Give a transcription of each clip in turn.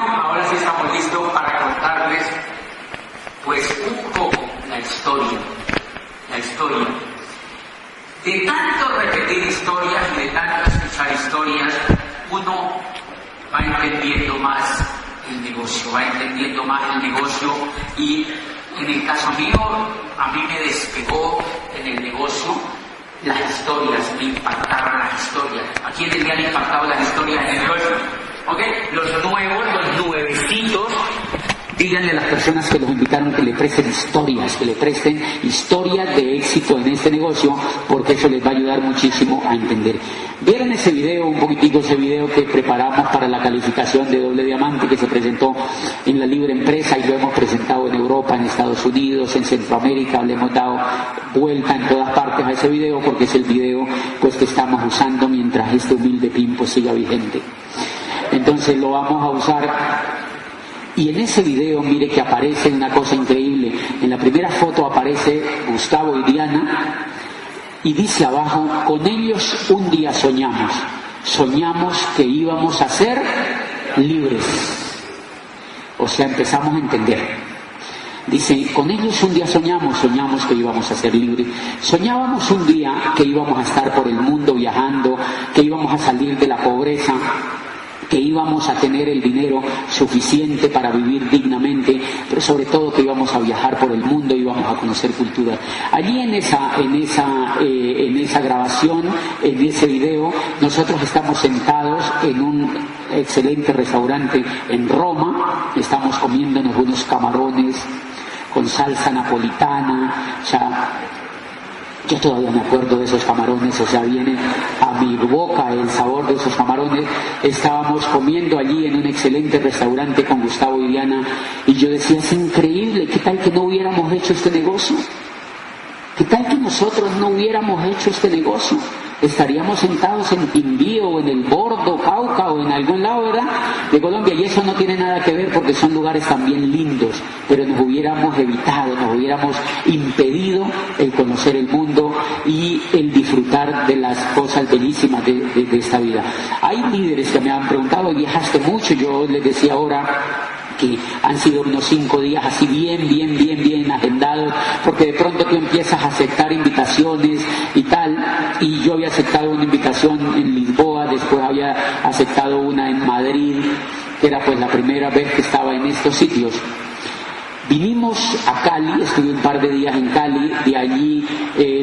ahora sí estamos listos para contarles pues un poco la historia. De tanto repetir historias y de tanto escuchar historias, uno va entendiendo más el negocio, y en el caso mío, a mí me despegó en el negocio las historias, me impactaron las historias. ¿A quiénes le han impactado las historias en el negocio? ¿Ok? Los nuevos, los nuevecitos, díganle a las personas que los invitaron que le presten historias de éxito en este negocio, porque eso les va a ayudar muchísimo a entender. ¿Vieron ese video, un poquitico ese video que preparamos para la calificación de doble diamante que se presentó en la Libre Empresa y lo hemos presentado en Europa, en Estados Unidos, en Centroamérica? Le hemos dado vuelta en todas partes a ese video porque es el video pues que estamos usando mientras este humilde PIN pues siga vigente. Entonces lo vamos a usar. Y en ese video, mire que aparece una cosa increíble. En la primera foto aparece Gustavo y Diana y dice abajo: con ellos un día soñamos que íbamos a ser libres. O sea, empezamos a entender. Dice, con ellos un día soñamos que íbamos a ser libres. Soñábamos un día que íbamos a estar por el mundo viajando, que íbamos a salir de la pobreza, que íbamos a tener el dinero suficiente para vivir dignamente, pero sobre todo que íbamos a viajar por el mundo, íbamos a conocer culturas. Allí en esa grabación, en ese video, nosotros estamos sentados en un excelente restaurante en Roma, estamos comiéndonos unos camarones con salsa napolitana, o sea, yo todavía me acuerdo de esos camarones, o sea, viene a mi boca el sabor de esos camarones. Estábamos comiendo allí en un excelente restaurante con Gustavo y Diana, y yo decía, es increíble, ¿qué tal que no hubiéramos hecho este negocio? ¿Qué tal que nosotros no hubiéramos hecho este negocio? Estaríamos sentados en Quindío, o en el Bordo, Cauca, o en algún lado, ¿verdad?, de Colombia, y eso no tiene nada que ver porque son lugares también lindos, pero nos hubiéramos evitado, nos hubiéramos impedido el conocer el mundo y el disfrutar de las cosas bellísimas de esta vida. Hay líderes que me han preguntado, ¿viajaste mucho? Yo les decía ahora que han sido unos 5 días así bien agendados, porque de pronto tú empiezas a aceptar invitaciones y tal, y yo había aceptado una invitación en Lisboa, después había aceptado una en Madrid, que era pues la primera vez que estaba en estos sitios. Vinimos a Cali, estuve un par de días en Cali, de allí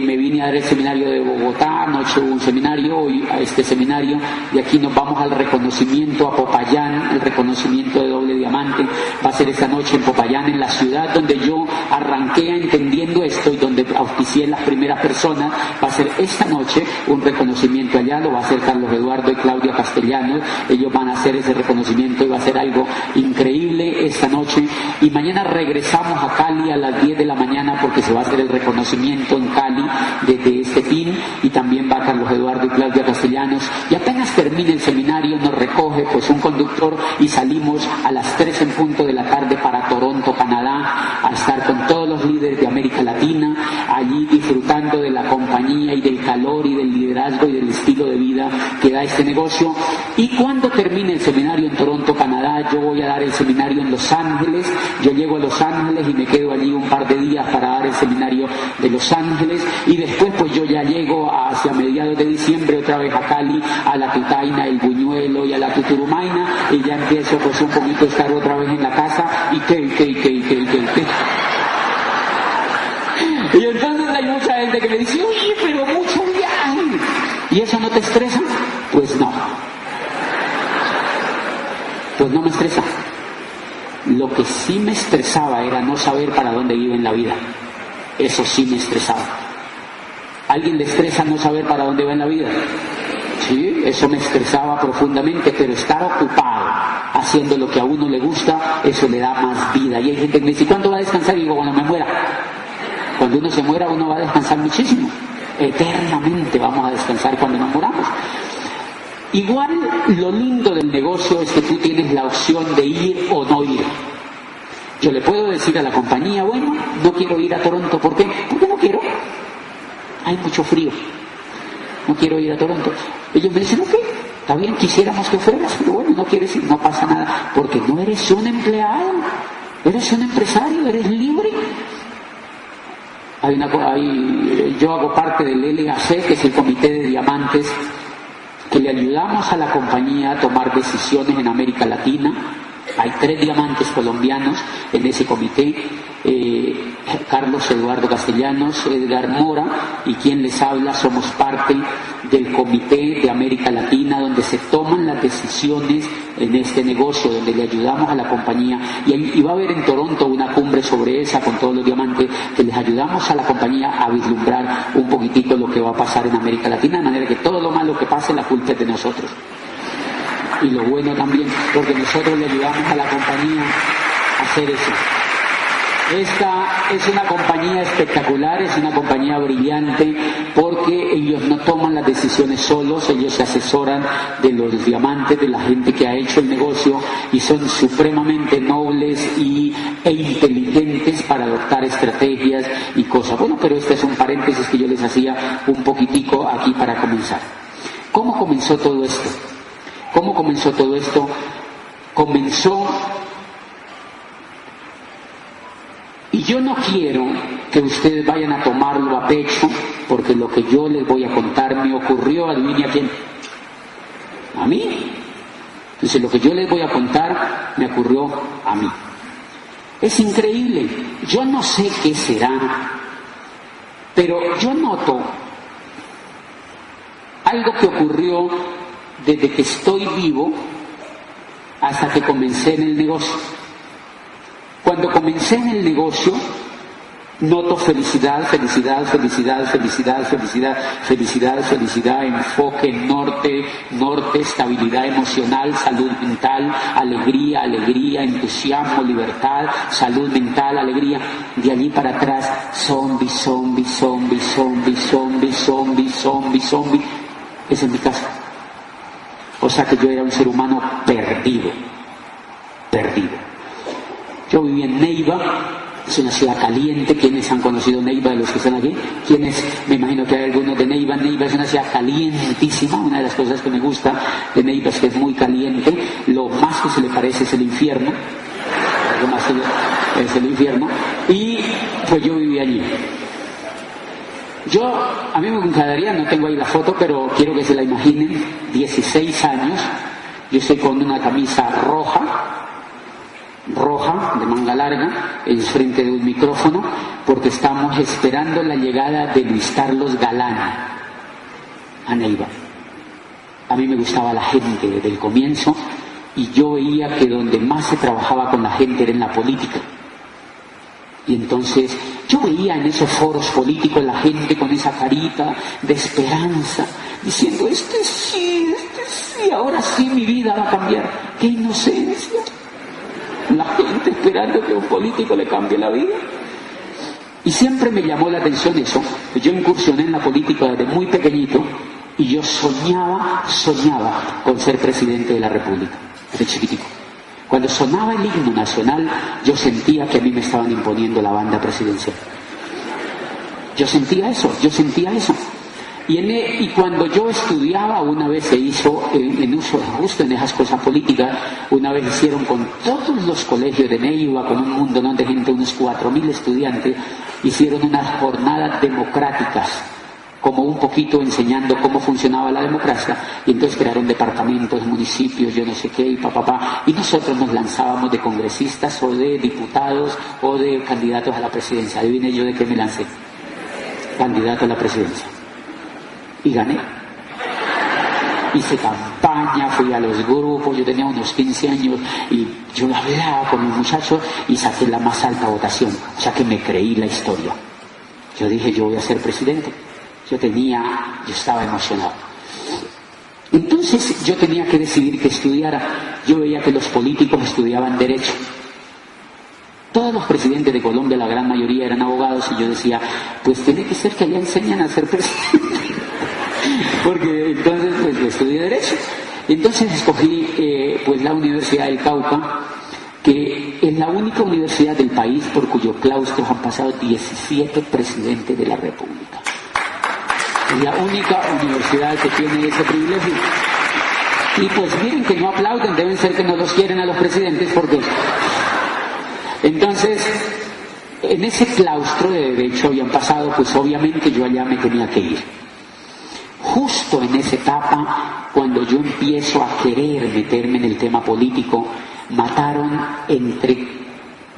me vine a dar el seminario de Bogotá, anoche hubo un seminario, hoy a este seminario, de aquí nos vamos al reconocimiento a Popayán, el reconocimiento de doble diamante, va a ser esta noche en Popayán, en la ciudad donde yo arranqué entendiendo esto y donde auspicié las primeras personas. Va a ser esta noche un reconocimiento allá, lo va a hacer Carlos Eduardo y Claudia Castellanos, ellos van a hacer ese reconocimiento y va a ser algo increíble esta noche, y mañana regresamos a Cali a las 10 de la mañana porque se va a hacer el reconocimiento en Cali desde este PIN, y también va Carlos Eduardo y Claudia Castellanos, y apenas termine el seminario nos recoge pues un conductor y salimos a las 3 en punto de la tarde para Toronto, Canadá, a estar con todos los líderes de América Latina, allí disfrutando de la compañía y del calor y del liderazgo y del estilo de vida que da este negocio. Y cuando termine el seminario en Toronto, Canadá, yo voy a dar el seminario en Los Ángeles. Yo llego a Los Ángeles y me quedo allí un par de días para dar el seminario de Los Ángeles, y después pues yo ya llego hacia mediados de diciembre otra vez a Cali, a la Tutaina, el Buñuelo y a la Tuturumaina, y ya empiezo pues un poquito a estar otra vez en la casa y y entonces hay mucha gente que me dice, oye, pero mucho viaje, ¿y eso no te estresa? Pues no me estresa. Lo que sí me estresaba era no saber para dónde iba en la vida. Eso sí me estresaba. ¿Alguien le estresa no saber para dónde va en la vida? Sí, eso me estresaba profundamente, pero estar ocupado haciendo lo que a uno le gusta, eso le da más vida. Y hay gente que me dice, ¿cuándo va a descansar? Y digo, cuando me muera. Cuando uno se muera, uno va a descansar muchísimo. Eternamente vamos a descansar cuando nos moramos. Igual, lo lindo del negocio es que tú tienes la opción de ir o no ir. Yo le puedo decir a la compañía, bueno, no quiero ir a Toronto. ¿Por qué? Porque no quiero. Hay mucho frío. No quiero ir a Toronto. Ellos me dicen, ok, Está bien, quisiéramos que fueras, pero bueno, no quieres ir, no pasa nada, porque no eres un empleado, eres un empresario, eres libre. Yo hago parte del LAC, que es el Comité de Diamantes, que le ayudamos a la compañía a tomar decisiones en América Latina. Hay 3 diamantes colombianos en ese comité, Carlos Eduardo Castellanos, Edgar Mora y quien les habla. Somos parte del Comité de América Latina, donde se toman las decisiones en este negocio, donde le ayudamos a la compañía, y va a haber en Toronto una cumbre sobre esa con todos los diamantes, que les ayudamos a la compañía a vislumbrar un poquitito lo que va a pasar en América Latina, de manera que todo lo malo que pase la culpa es de nosotros. Y lo bueno también, porque nosotros le ayudamos a la compañía a hacer eso. Esta es una compañía espectacular, es una compañía brillante, porque ellos no toman las decisiones solos, ellos se asesoran de los diamantes, de la gente que ha hecho el negocio, y son supremamente nobles e inteligentes para adoptar estrategias y cosas. Bueno, pero este es un paréntesis que yo les hacía un poquitico aquí para comenzar. ¿Cómo comenzó todo esto? ¿Cómo comenzó todo esto? Comenzó, y yo no quiero que ustedes vayan a tomarlo a pecho, porque lo que yo les voy a contar me ocurrió, adivine a quién, a mí. Entonces lo que yo les voy a contar me ocurrió a mí. Es increíble, yo no sé qué será, pero yo noto algo que ocurrió desde que estoy vivo hasta que comencé en el negocio. Cuando comencé en el negocio, noto felicidad, felicidad, felicidad, felicidad, felicidad, felicidad, felicidad, enfoque, norte, estabilidad emocional, salud mental, alegría, alegría, entusiasmo, libertad, salud mental, alegría. De allí para atrás, zombie, zombie, zombie, zombie, zombie, zombie, zombie, zombie. Esa es mi casa. O sea que yo era un ser humano perdido. Yo vivía en Neiva, es una ciudad caliente. ¿Quiénes han conocido Neiva de los que están aquí? ¿Quiénes? Me imagino que hay algunos de Neiva. Neiva es una ciudad calientísima. Una de las cosas que me gusta de Neiva es que es muy caliente. Lo más que se le parece es el infierno. Lo más es el infierno. Y pues yo vivía allí. A mí me encantaría, no tengo ahí la foto, pero quiero que se la imaginen, 16 años, yo estoy con una camisa roja, de manga larga, en frente de un micrófono, porque estamos esperando la llegada de Luis Carlos Galán a Neiva. A mí me gustaba la gente desde el comienzo, y yo veía que donde más se trabajaba con la gente era en la política. Y entonces yo veía en esos foros políticos la gente con esa carita de esperanza, diciendo, este sí, ahora sí mi vida va a cambiar. ¡Qué inocencia! La gente esperando que un político le cambie la vida. Y siempre me llamó la atención eso. Yo incursioné en la política desde muy pequeñito, y yo soñaba con ser presidente de la República, desde chiquitico. Cuando sonaba el himno nacional, yo sentía que a mí me estaban imponiendo la banda presidencial. Yo sentía eso. Y cuando yo estudiaba, una vez se hizo, justo en esas cosas políticas, una vez hicieron con todos los colegios de Neiva, con un mundo de gente, unos 4.000 estudiantes, hicieron unas jornadas democráticas, como un poquito enseñando cómo funcionaba la democracia, y entonces crearon departamentos, municipios, yo no sé qué, y nosotros nos lanzábamos de congresistas o de diputados o de candidatos a la presidencia. Adivine yo de qué me lancé. Candidato a la presidencia. Y gané. Hice campaña, fui a los grupos, yo tenía unos 15 años y yo hablaba con los muchachos y saqué la más alta votación, o sea que me creí la historia. Yo dije, yo voy a ser presidente. Yo estaba emocionado. Entonces yo tenía que decidir qué estudiara. Yo veía que los políticos estudiaban Derecho. Todos los presidentes de Colombia, la gran mayoría, eran abogados, y yo decía, pues tiene que ser que allá enseñan a ser presidente. Porque entonces pues yo estudié Derecho. Entonces escogí pues la Universidad del Cauca, que es la única universidad del país por cuyo claustro han pasado 17 presidentes de la República. Es la única universidad que tiene ese privilegio. Y pues miren que no aplauden, deben ser que no los quieren a los presidentes porque... Entonces, en ese claustro de derecho habían pasado, pues obviamente yo allá me tenía que ir. Justo en esa etapa, cuando yo empiezo a querer meterme en el tema político, mataron entre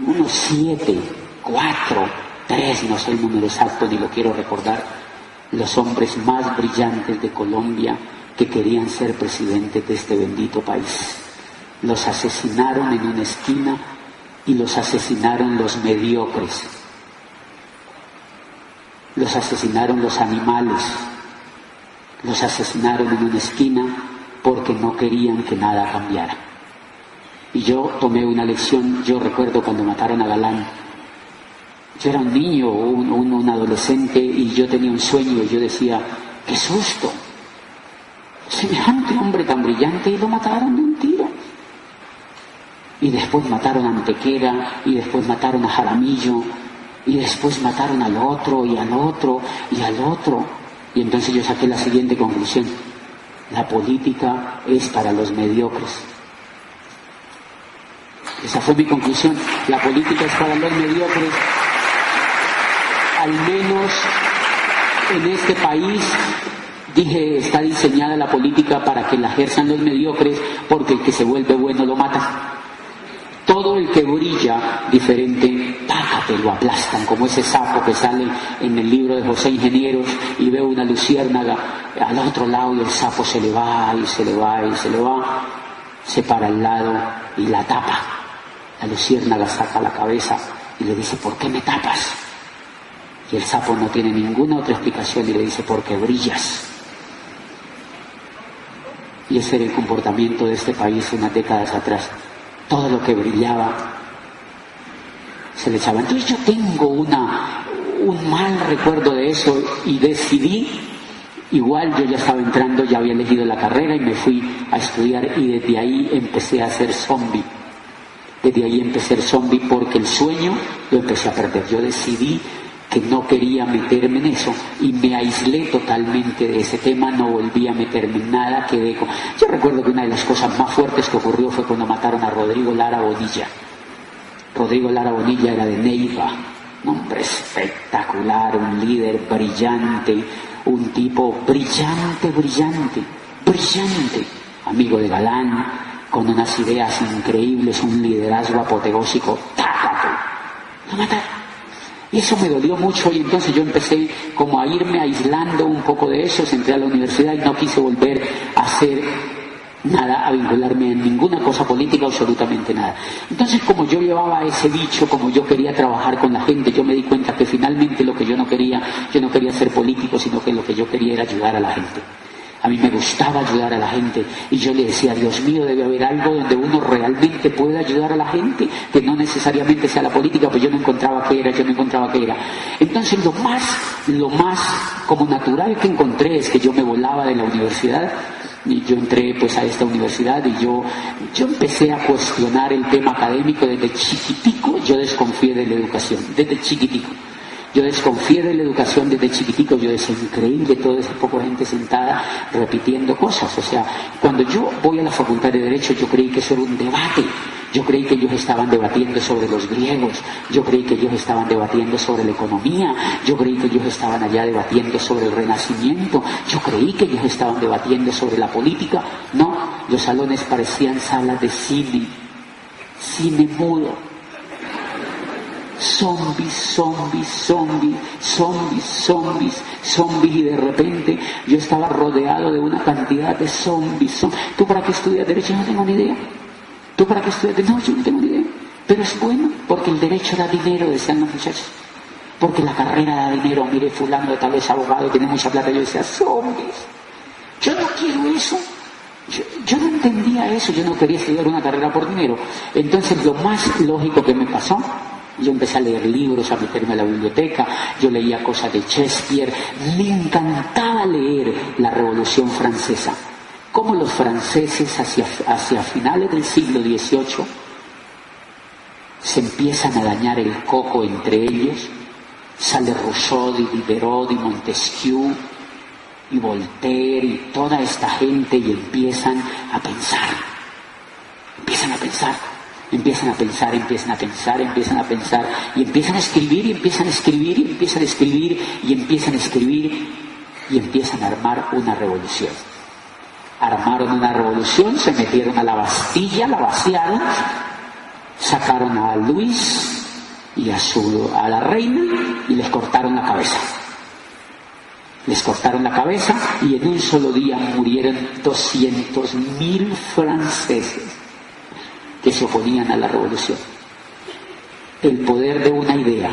unos 7, 4, 3, no sé el número exacto ni lo quiero recordar, los hombres más brillantes de Colombia que querían ser presidentes de este bendito país. Los asesinaron en una esquina y los asesinaron los mediocres. Los asesinaron los animales. Los asesinaron en una esquina porque no querían que nada cambiara. Y yo tomé una lección. Yo recuerdo cuando mataron a Galán. Yo era un niño, un adolescente, y yo tenía un sueño y yo decía, ¡qué susto! Semejante hombre tan brillante y lo mataron de un tiro. Y después mataron a Antequera, y después mataron a Jaramillo, y después mataron al otro, y al otro, y al otro. Y entonces yo saqué la siguiente conclusión: la política es para los mediocres. Esa fue mi conclusión: la política es para los mediocres. Al menos en este país, dije, está diseñada la política para que la ejerzan los mediocres, porque el que se vuelve bueno lo mata. Todo el que brilla diferente, págate, lo aplastan, como ese sapo que sale en el libro de José Ingenieros, y veo una luciérnaga al otro lado y el sapo se le va y se le va y se le va, se para al lado y la tapa. La luciérnaga saca la cabeza y le dice, ¿por qué me tapas? Y el sapo no tiene ninguna otra explicación y le dice, porque brillas. Y ese era el comportamiento de este país unas décadas atrás. Todo lo que brillaba se le echaba. Entonces yo tengo un mal recuerdo de eso y decidí, igual yo ya estaba entrando, ya había elegido la carrera y me fui a estudiar, y desde ahí empecé a ser zombie. Desde ahí empecé a ser zombie porque el sueño lo empecé a perder. Yo decidí que no quería meterme en eso y me aislé totalmente de ese tema, no volví a meterme en nada, quedé con... Yo recuerdo que una de las cosas más fuertes que ocurrió fue cuando mataron a Rodrigo Lara Bonilla. Rodrigo Lara Bonilla era de Neiva, un hombre espectacular, un líder brillante, un tipo brillante, amigo de Galán, con unas ideas increíbles, un liderazgo apoteósico. ¡Tácate! Lo mataron. Y eso me dolió mucho, y entonces yo empecé como a irme aislando un poco de eso, entré a la universidad y no quise volver a hacer nada, a vincularme en ninguna cosa política, absolutamente nada. Entonces, como yo llevaba ese bicho, como yo quería trabajar con la gente, yo me di cuenta que finalmente lo que yo no quería ser político, sino que lo que yo quería era ayudar a la gente. A mí me gustaba ayudar a la gente y yo le decía, Dios mío, debe haber algo donde uno realmente pueda ayudar a la gente, que no necesariamente sea la política, pues yo no encontraba qué era. Entonces lo más como natural que encontré es que yo me volaba de la universidad, y yo entré pues a esta universidad y yo empecé a cuestionar el tema académico desde chiquitico. Yo desconfié de la educación, desde chiquitico. Yo desconfié de la educación desde chiquitico. Yo decía, increíble, toda esa poca gente sentada repitiendo cosas. O sea, cuando yo voy a la Facultad de Derecho, yo creí que eso era un debate. Yo creí que ellos estaban debatiendo sobre los griegos. Yo creí que ellos estaban debatiendo sobre la economía. Yo creí que ellos estaban allá debatiendo sobre el Renacimiento. Yo creí que ellos estaban debatiendo sobre la política. No, los salones parecían salas de cine mudo. Zombies, y de repente yo estaba rodeado de una cantidad de zombies. ¿Tú para qué estudias Derecho? No tengo ni idea. ¿Tú para qué estudias? No, yo no tengo ni idea. Pero es bueno, porque el derecho da dinero, decían los muchachos. Porque la carrera da dinero. Mire, fulano de tal vez abogado, tiene mucha plata. Yo decía, zombies. Yo no quiero eso. Yo no entendía eso. Yo no quería estudiar una carrera por dinero. Entonces lo más lógico que me pasó, yo empecé a leer libros, a meterme a la biblioteca, yo leía cosas de Shakespeare, me encantaba leer la Revolución Francesa, cómo los franceses hacia finales del siglo XVIII se empiezan a dañar el coco entre ellos, sale Rousseau, Diderot, Montesquieu, y Voltaire y toda esta gente, y empiezan a pensar, y empiezan a escribir, y empiezan a armar una revolución. Armaron una revolución, se metieron a la Bastilla, la vaciaron, sacaron a Luis y a la reina y les cortaron la cabeza. Y en un solo día murieron 200.000 franceses que se oponían a la revolución. El poder de una idea.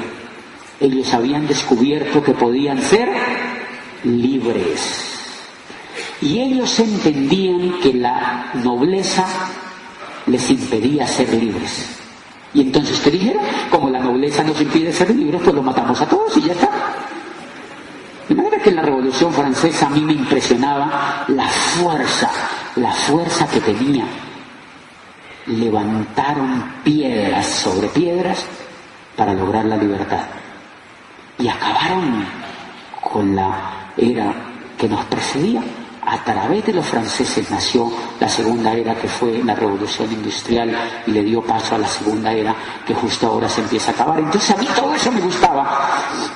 Ellos habían descubierto que podían ser libres. Y ellos entendían que la nobleza les impedía ser libres. Y entonces, ¿qué dijeron? Como la nobleza nos impide ser libres, pues lo matamos a todos y ya está. De manera que en la Revolución Francesa a mí me impresionaba la fuerza que tenía. Levantaron piedras sobre piedras para lograr la libertad. Y acabaron con la era que nos precedía. A través de los franceses nació la segunda era, que fue la revolución industrial, y le dio paso a la segunda era, que justo ahora se empieza a acabar. Entonces a mí todo eso me gustaba.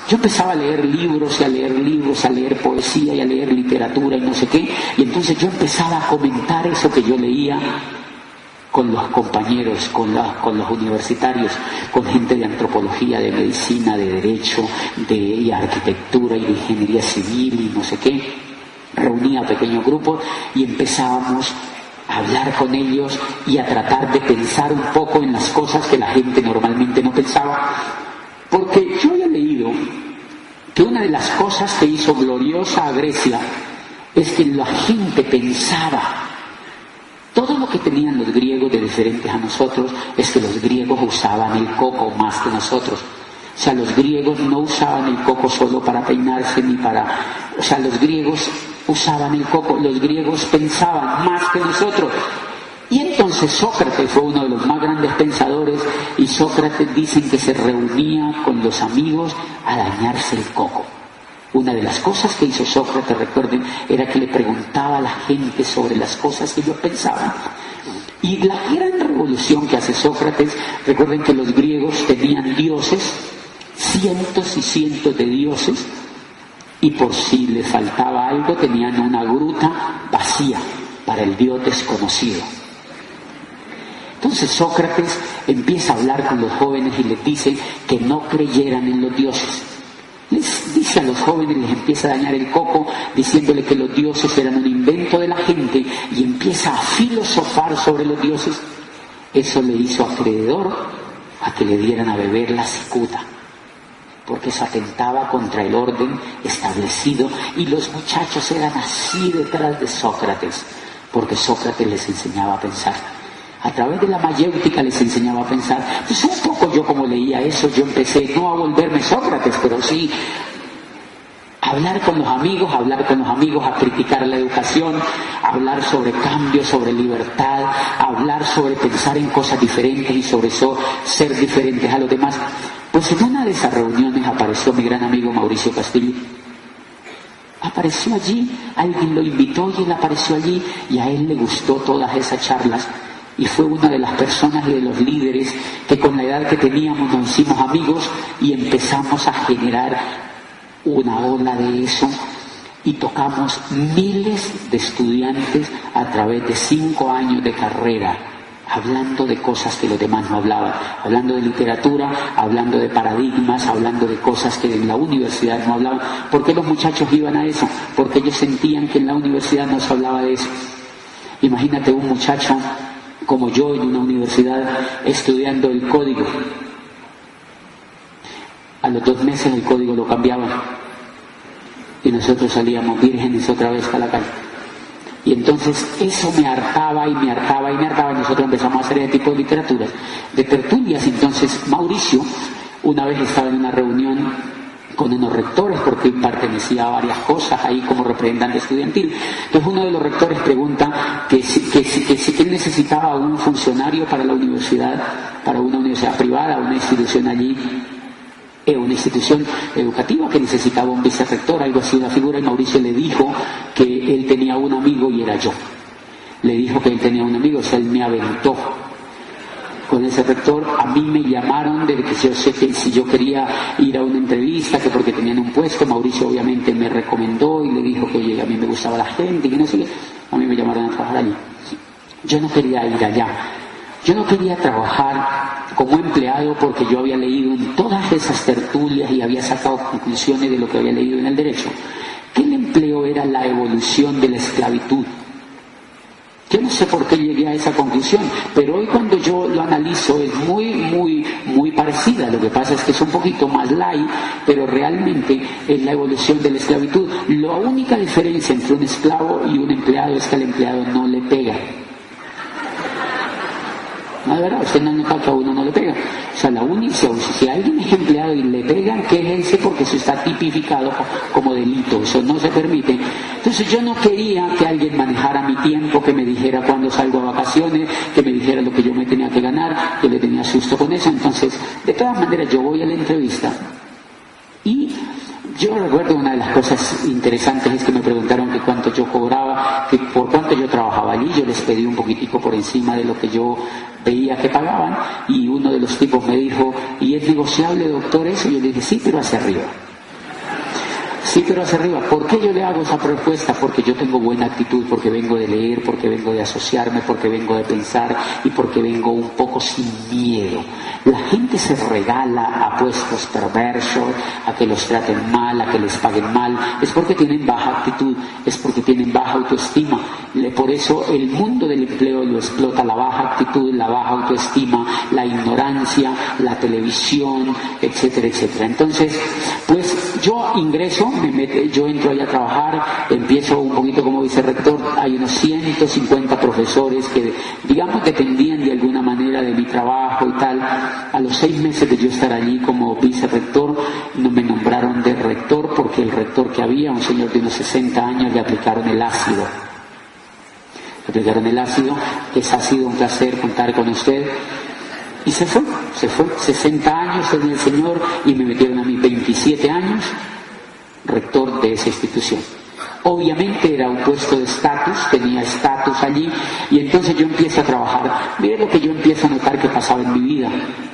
Yo empezaba a leer libros, a leer poesía y a leer literatura y no sé qué, y entonces yo empezaba a comentar eso que yo leía con los compañeros, con los universitarios, con gente de antropología, de medicina, de derecho, de arquitectura y de ingeniería civil y no sé qué. Reunía pequeños grupos y empezábamos a hablar con ellos y a tratar de pensar un poco en las cosas que la gente normalmente no pensaba. Porque yo había leído que una de las cosas que hizo gloriosa a Grecia es que la gente pensaba. Todo lo que tenían los griegos de diferentes a nosotros es que los griegos usaban el coco más que nosotros. O sea, los griegos no usaban el coco solo para peinarse los griegos usaban el coco, los griegos pensaban más que nosotros. Y entonces Sócrates fue uno de los más grandes pensadores, y Sócrates dicen que se reunía con los amigos a dañarse el coco. Una de las cosas que hizo Sócrates, recuerden, era que le preguntaba a la gente sobre las cosas que ellos pensaban. Y la gran revolución que hace Sócrates, recuerden que los griegos tenían dioses, cientos y cientos de dioses, y por si les faltaba algo tenían una gruta vacía para el dios desconocido. Entonces Sócrates empieza a hablar con los jóvenes y les dice que no creyeran en los dioses. Les dice a los jóvenes, les empieza a dañar el coco diciéndole que los dioses eran un invento de la gente, y empieza a filosofar sobre los dioses. Eso le hizo acreedor a que le dieran a beber la cicuta, porque eso atentaba contra el orden establecido, y los muchachos eran así detrás de Sócrates, porque Sócrates les enseñaba a pensar. A través de la mayéutica les enseñaba a pensar. Pues un poco yo, como leía eso, yo empecé no a volverme Sócrates, pero sí a hablar con los amigos, a criticar la educación, a hablar sobre cambio, sobre libertad, a hablar sobre pensar en cosas diferentes y sobre eso ser diferentes a los demás. Pues en una de esas reuniones apareció mi gran amigo Mauricio Castillo. Apareció allí, alguien lo invitó y él apareció allí, y a él le gustó todas esas charlas, y fue una de las personas y de los líderes que con la edad que teníamos nos hicimos amigos y empezamos a generar una ola de eso, y tocamos miles de estudiantes a través de 5 años de carrera, hablando de cosas que los demás no hablaban, hablando de literatura, hablando de paradigmas, hablando de cosas que en la universidad no hablaban. ¿Por qué los muchachos iban a eso? Porque ellos sentían que en la universidad no se hablaba de eso. Imagínate un muchacho como yo en una universidad estudiando el código. A los 2 meses el código lo cambiaban y nosotros salíamos vírgenes otra vez a la calle. Y entonces eso me hartaba y nosotros empezamos a hacer ese tipo de literaturas, de tertulias. Entonces Mauricio una vez estaba en una reunión con unos rectores, porque pertenecía a varias cosas ahí como representante estudiantil. Entonces uno de los rectores pregunta que si él necesitaba un funcionario para la universidad, para una universidad privada, una institución allí una institución educativa que necesitaba un vicerrector, algo así, una figura, y Mauricio le dijo que él tenía un amigo y era yo. Le dijo que él tenía un amigo, o sea, él me aventó con ese rector. A mí me llamaron de que yo sé que si yo quería ir a una entrevista, que porque tenían un puesto, Mauricio obviamente me recomendó y le dijo que oye, a mí me gustaba la gente y que no sé qué. A mí me llamaron a trabajar allí. Yo no quería ir allá. Yo no quería trabajar como empleado porque yo había leído en todas esas tertulias y había sacado conclusiones de lo que había leído en el derecho, que el empleo era la evolución de la esclavitud. Yo no sé por qué llegué a esa conclusión, pero hoy cuando yo lo analizo es muy parecida. Lo que pasa es que es un poquito más light, pero realmente es la evolución de la esclavitud. La única diferencia entre un esclavo y un empleado es que al empleado no le pega. No, de verdad, usted no nota que a uno no le pega. O sea, la única, si alguien es empleado y le pegan, quéjense porque eso está tipificado como delito, eso no se permite. Entonces yo no quería que alguien manejara mi tiempo, que me dijera cuándo salgo a vacaciones, que me dijera lo que yo me tenía que ganar, que le tenía susto con eso. Entonces, de todas maneras, yo voy a la entrevista y yo recuerdo una de las cosas interesantes es que me preguntaron que cuánto yo cobraba, que por cuánto yo trabajaba allí. Yo les pedí un poquitico por encima de lo que yo veía que pagaban y uno de los tipos me dijo, ¿y es negociable, doctor, eso? Y yo le dije, sí, pero hacia arriba. Sí, pero hacia arriba. ¿Por qué yo le hago esa propuesta? Porque yo tengo buena actitud, porque vengo de leer, porque vengo de asociarme, porque vengo de pensar y porque vengo un poco sin miedo. La gente se regala a puestos perversos, a que los traten mal, a que les paguen mal. Es porque tienen baja actitud, es porque tienen baja autoestima. Por eso el mundo del empleo lo explota la baja actitud, la baja autoestima, la ignorancia, la televisión, etcétera, etcétera. Entonces, pues yo ingreso, yo entro ahí a trabajar, empiezo un poquito como vicerrector, hay unos 150 profesores que, digamos, dependían de alguna manera de mi trabajo y tal. A los 6 meses de yo estar allí como vicerrector, no me nombraron de rector porque el rector que había, un señor de unos 60 años, le aplicaron el ácido. Que ha sido un placer contar con usted. Y se fue, 60 años en el señor y me metieron a mí 27 años, rector de esa institución. Obviamente era un puesto de estatus, tenía estatus allí y entonces yo empiezo a trabajar. Mire lo que yo empiezo a notar que pasaba en mi vida.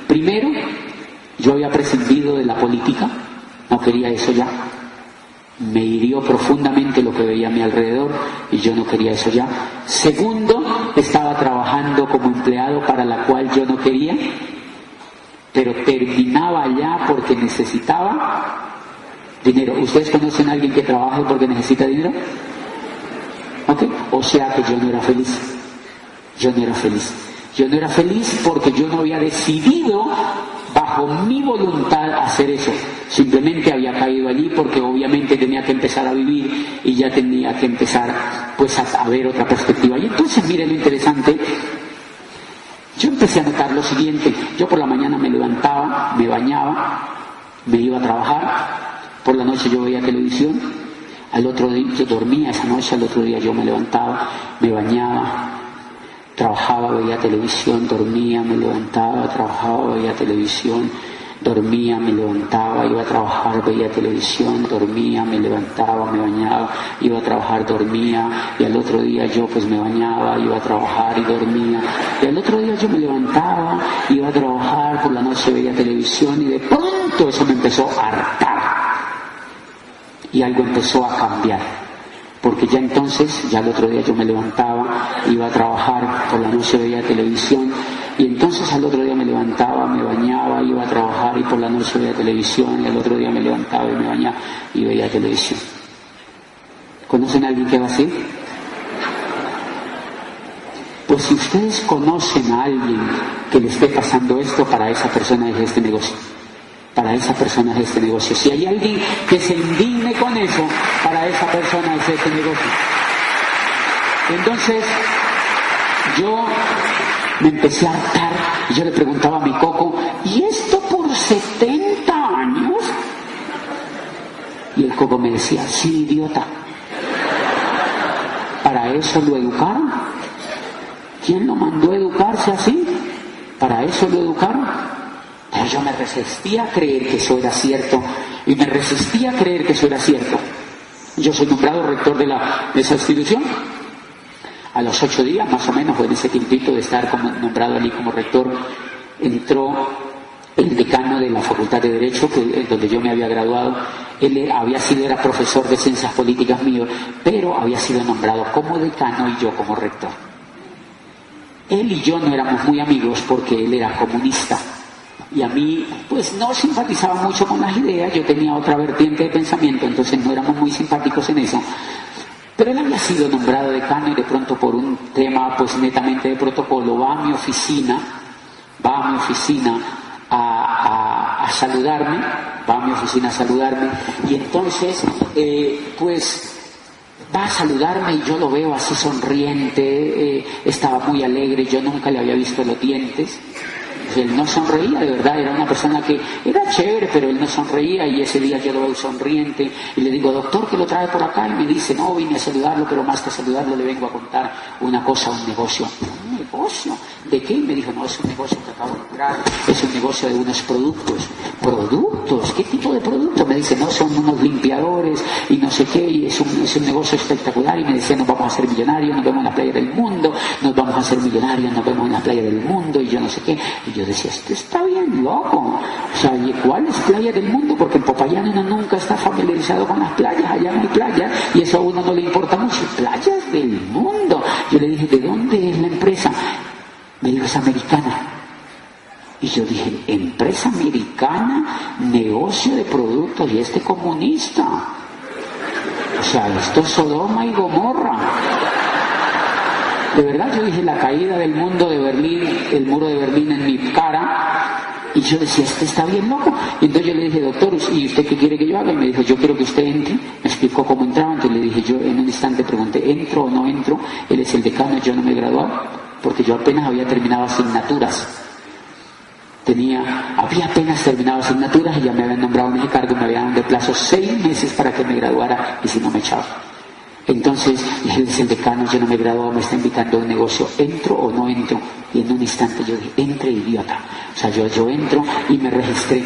Primero, yo había prescindido de la política, no quería eso ya. Me hirió profundamente lo que veía a mi alrededor y yo no quería eso ya. Segundo, estaba trabajando como empleado para la cual yo no quería, pero terminaba ya porque necesitaba dinero. ¿Ustedes conocen a alguien que trabaja porque necesita dinero? ¿Ok? O sea que yo no era feliz. Yo no era feliz porque yo no había decidido bajo mi voluntad hacer eso. Simplemente había caído allí porque obviamente tenía que empezar a vivir y ya tenía que empezar pues a ver otra perspectiva. Y entonces mire lo interesante, yo empecé a notar lo siguiente. Yo por la mañana me levantaba, me bañaba, me iba a trabajar. Por la noche yo veía televisión, al otro día yo dormía esa noche, al otro día yo me levantaba, me bañaba, trabajaba, veía televisión, dormía, me levantaba, trabajaba, veía televisión, dormía, me levantaba, iba a trabajar, veía televisión, dormía, me levantaba, me bañaba, iba a trabajar, dormía, y al otro día yo pues me bañaba, iba a trabajar y dormía, y al otro día yo me levantaba, iba a trabajar, por la noche veía televisión y de pronto eso me empezó a hartar. Y algo empezó a cambiar, porque ya entonces, ya el otro día yo me levantaba, iba a trabajar, por la noche veía televisión, y entonces al otro día me levantaba, me bañaba, iba a trabajar y por la noche veía televisión, y al otro día me levantaba y me bañaba y veía televisión. ¿Conocen a alguien que va así? Pues si ustedes conocen a alguien que le esté pasando esto, para esa persona es este negocio. Para esa persona es este negocio. Si hay alguien que se indigne con eso, para esa persona es este negocio. Entonces, yo me empecé a hartar y yo le preguntaba a mi coco, ¿y esto por 70 años? Y el coco me decía, sí, idiota. ¿Para eso lo educaron? ¿Quién lo mandó a educarse así? ¿Para eso lo educaron? Pero yo me resistía a creer que eso era cierto, y me resistía a creer que eso era cierto. Yo soy nombrado rector de esa institución. A los 8 días, más o menos, o en ese tiempito de estar nombrado allí como rector, entró el decano de la Facultad de Derecho, donde yo me había graduado. Él era profesor de Ciencias Políticas mío, pero había sido nombrado como decano y yo como rector. Él y yo no éramos muy amigos porque él era comunista. Y a mí, pues no simpatizaba mucho con las ideas, yo tenía otra vertiente de pensamiento, entonces no éramos muy simpáticos en eso. Pero él había sido nombrado decano y de pronto por un tema pues netamente de protocolo va a mi oficina a saludarme, y entonces pues va a saludarme y yo lo veo así sonriente, estaba muy alegre, yo nunca le había visto los dientes. Él no sonreía, de verdad, era una persona que era chévere, pero él no sonreía, y ese día yo lo veo sonriente y le digo, doctor, ¿qué lo trae por acá? Y me dice, no, vine a saludarlo, pero más que a saludarlo le vengo a contar una cosa, un negocio. ¿Un negocio? ¿De qué? Y me dijo, no, es un negocio que acabo de entrar, es un negocio de unos productos. ¿Productos? ¿Qué tipo de productos? Me dice, no, son unos limpiadores y no sé qué, y es un negocio espectacular, y me decía, nos vamos a hacer millonarios, nos vemos en la playa del mundo, nos vamos a hacer millonarios, nos vemos en la playa del mundo, y yo no sé qué. Y yo decía, esto está bien loco. O sea, ¿cuál es playa del mundo? Porque en Popayán uno nunca está familiarizado con las playas, allá no hay playas, y eso a uno no le importa mucho. Playas del mundo. Yo le dije, ¿de dónde es la empresa? Me dijo, es americana. Y yo dije, empresa americana, negocio de productos, y este comunista. O sea, esto es Sodoma y Gomorra. De verdad, yo dije, la caída del mundo de Berlín, el muro de Berlín en mi cara, y yo decía, este está bien loco. Y entonces yo le dije, doctor, ¿y usted qué quiere que yo haga? Y me dijo, yo quiero que usted entre. Me explicó cómo entraba, entonces le dije, yo en un instante pregunté, ¿entro o no entro? Él es el decano, yo no me he graduado, porque yo apenas había terminado asignaturas. Había apenas terminado asignaturas y ya me habían nombrado en ese cargo, me habían dado de plazo 6 meses para que me graduara, y si no me echaba. Entonces, él es el decano, yo no me graduado, me está invitando a un negocio, ¿entro o no entro? Y en un instante yo dije, entre, idiota. O sea, yo entro y me registré.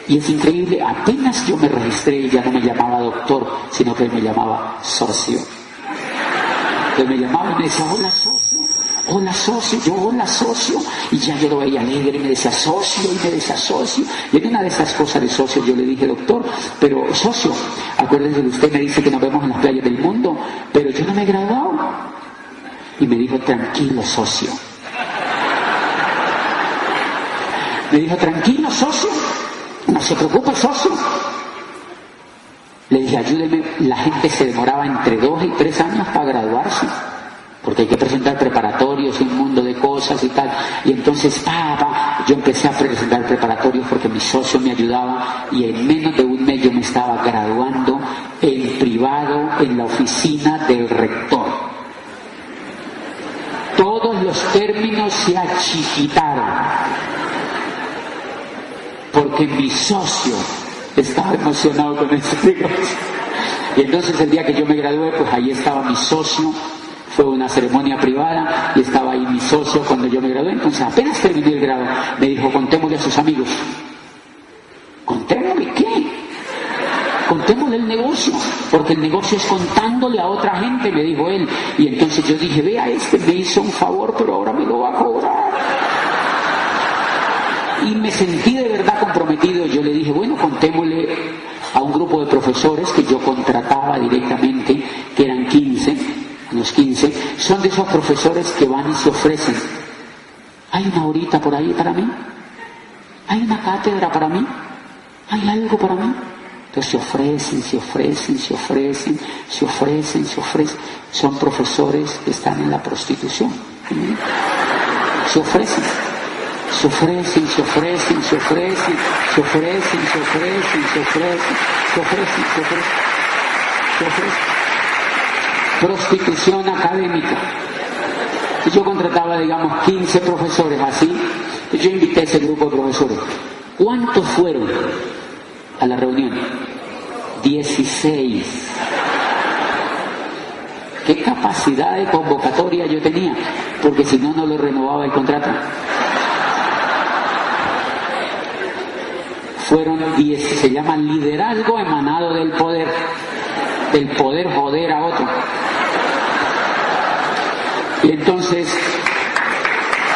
Y es increíble, apenas yo me registré y ya no me llamaba doctor, sino que él me llamaba socio. Él me llamaba y me decía, hola socio. Hola socio, hola socio, y ya yo lo veía alegre, me decía socio, y en una de esas cosas de socio yo le dije, doctor, pero socio, acuérdese que usted me dice que nos vemos en las playas del mundo, pero yo no me he graduado. Y me dijo, tranquilo socio. Me dijo, tranquilo socio, no se preocupe socio. Le dije, ayúdeme, la gente se demoraba entre 2 y 3 años para graduarse, porque hay que presentar preparatorios y un mundo de cosas y tal. Y entonces, yo empecé a presentar preparatorios porque mi socio me ayudaba, y en menos de un mes yo me estaba graduando en privado en la oficina del rector. Todos los términos se achiquitaron porque mi socio estaba emocionado con este negocio. Y entonces el día que yo me gradué, pues ahí estaba mi socio. Fue una ceremonia privada y estaba ahí mi socio cuando yo me gradué. Entonces apenas terminé el grado, me dijo, contémosle a sus amigos. ¿Contémosle qué? Contémosle el negocio, porque el negocio es contándole a otra gente, me dijo él. Y entonces yo dije, vea, me hizo un favor, pero ahora me lo va a cobrar. Y me sentí de verdad comprometido. Yo le dije, bueno, contémosle a un grupo de profesores que yo contrataba directamente, que eran 15. Los 15 son de esos profesores que van y se ofrecen. ¿Hay una horita por ahí para mí? ¿Hay una cátedra para mí? ¿Hay algo para mí? Entonces se ofrecen. Son profesores que están en la prostitución. Se ofrecen. Prostitución académica. Y yo contrataba, digamos, 15 profesores así, y yo invité a ese grupo de profesores. ¿Cuántos fueron a la reunión? 16. ¿Qué capacidad de convocatoria yo tenía? Porque si no, no lo renovaba el contrato. Fueron 10, se llama liderazgo emanado del poder joder a otro. Y entonces,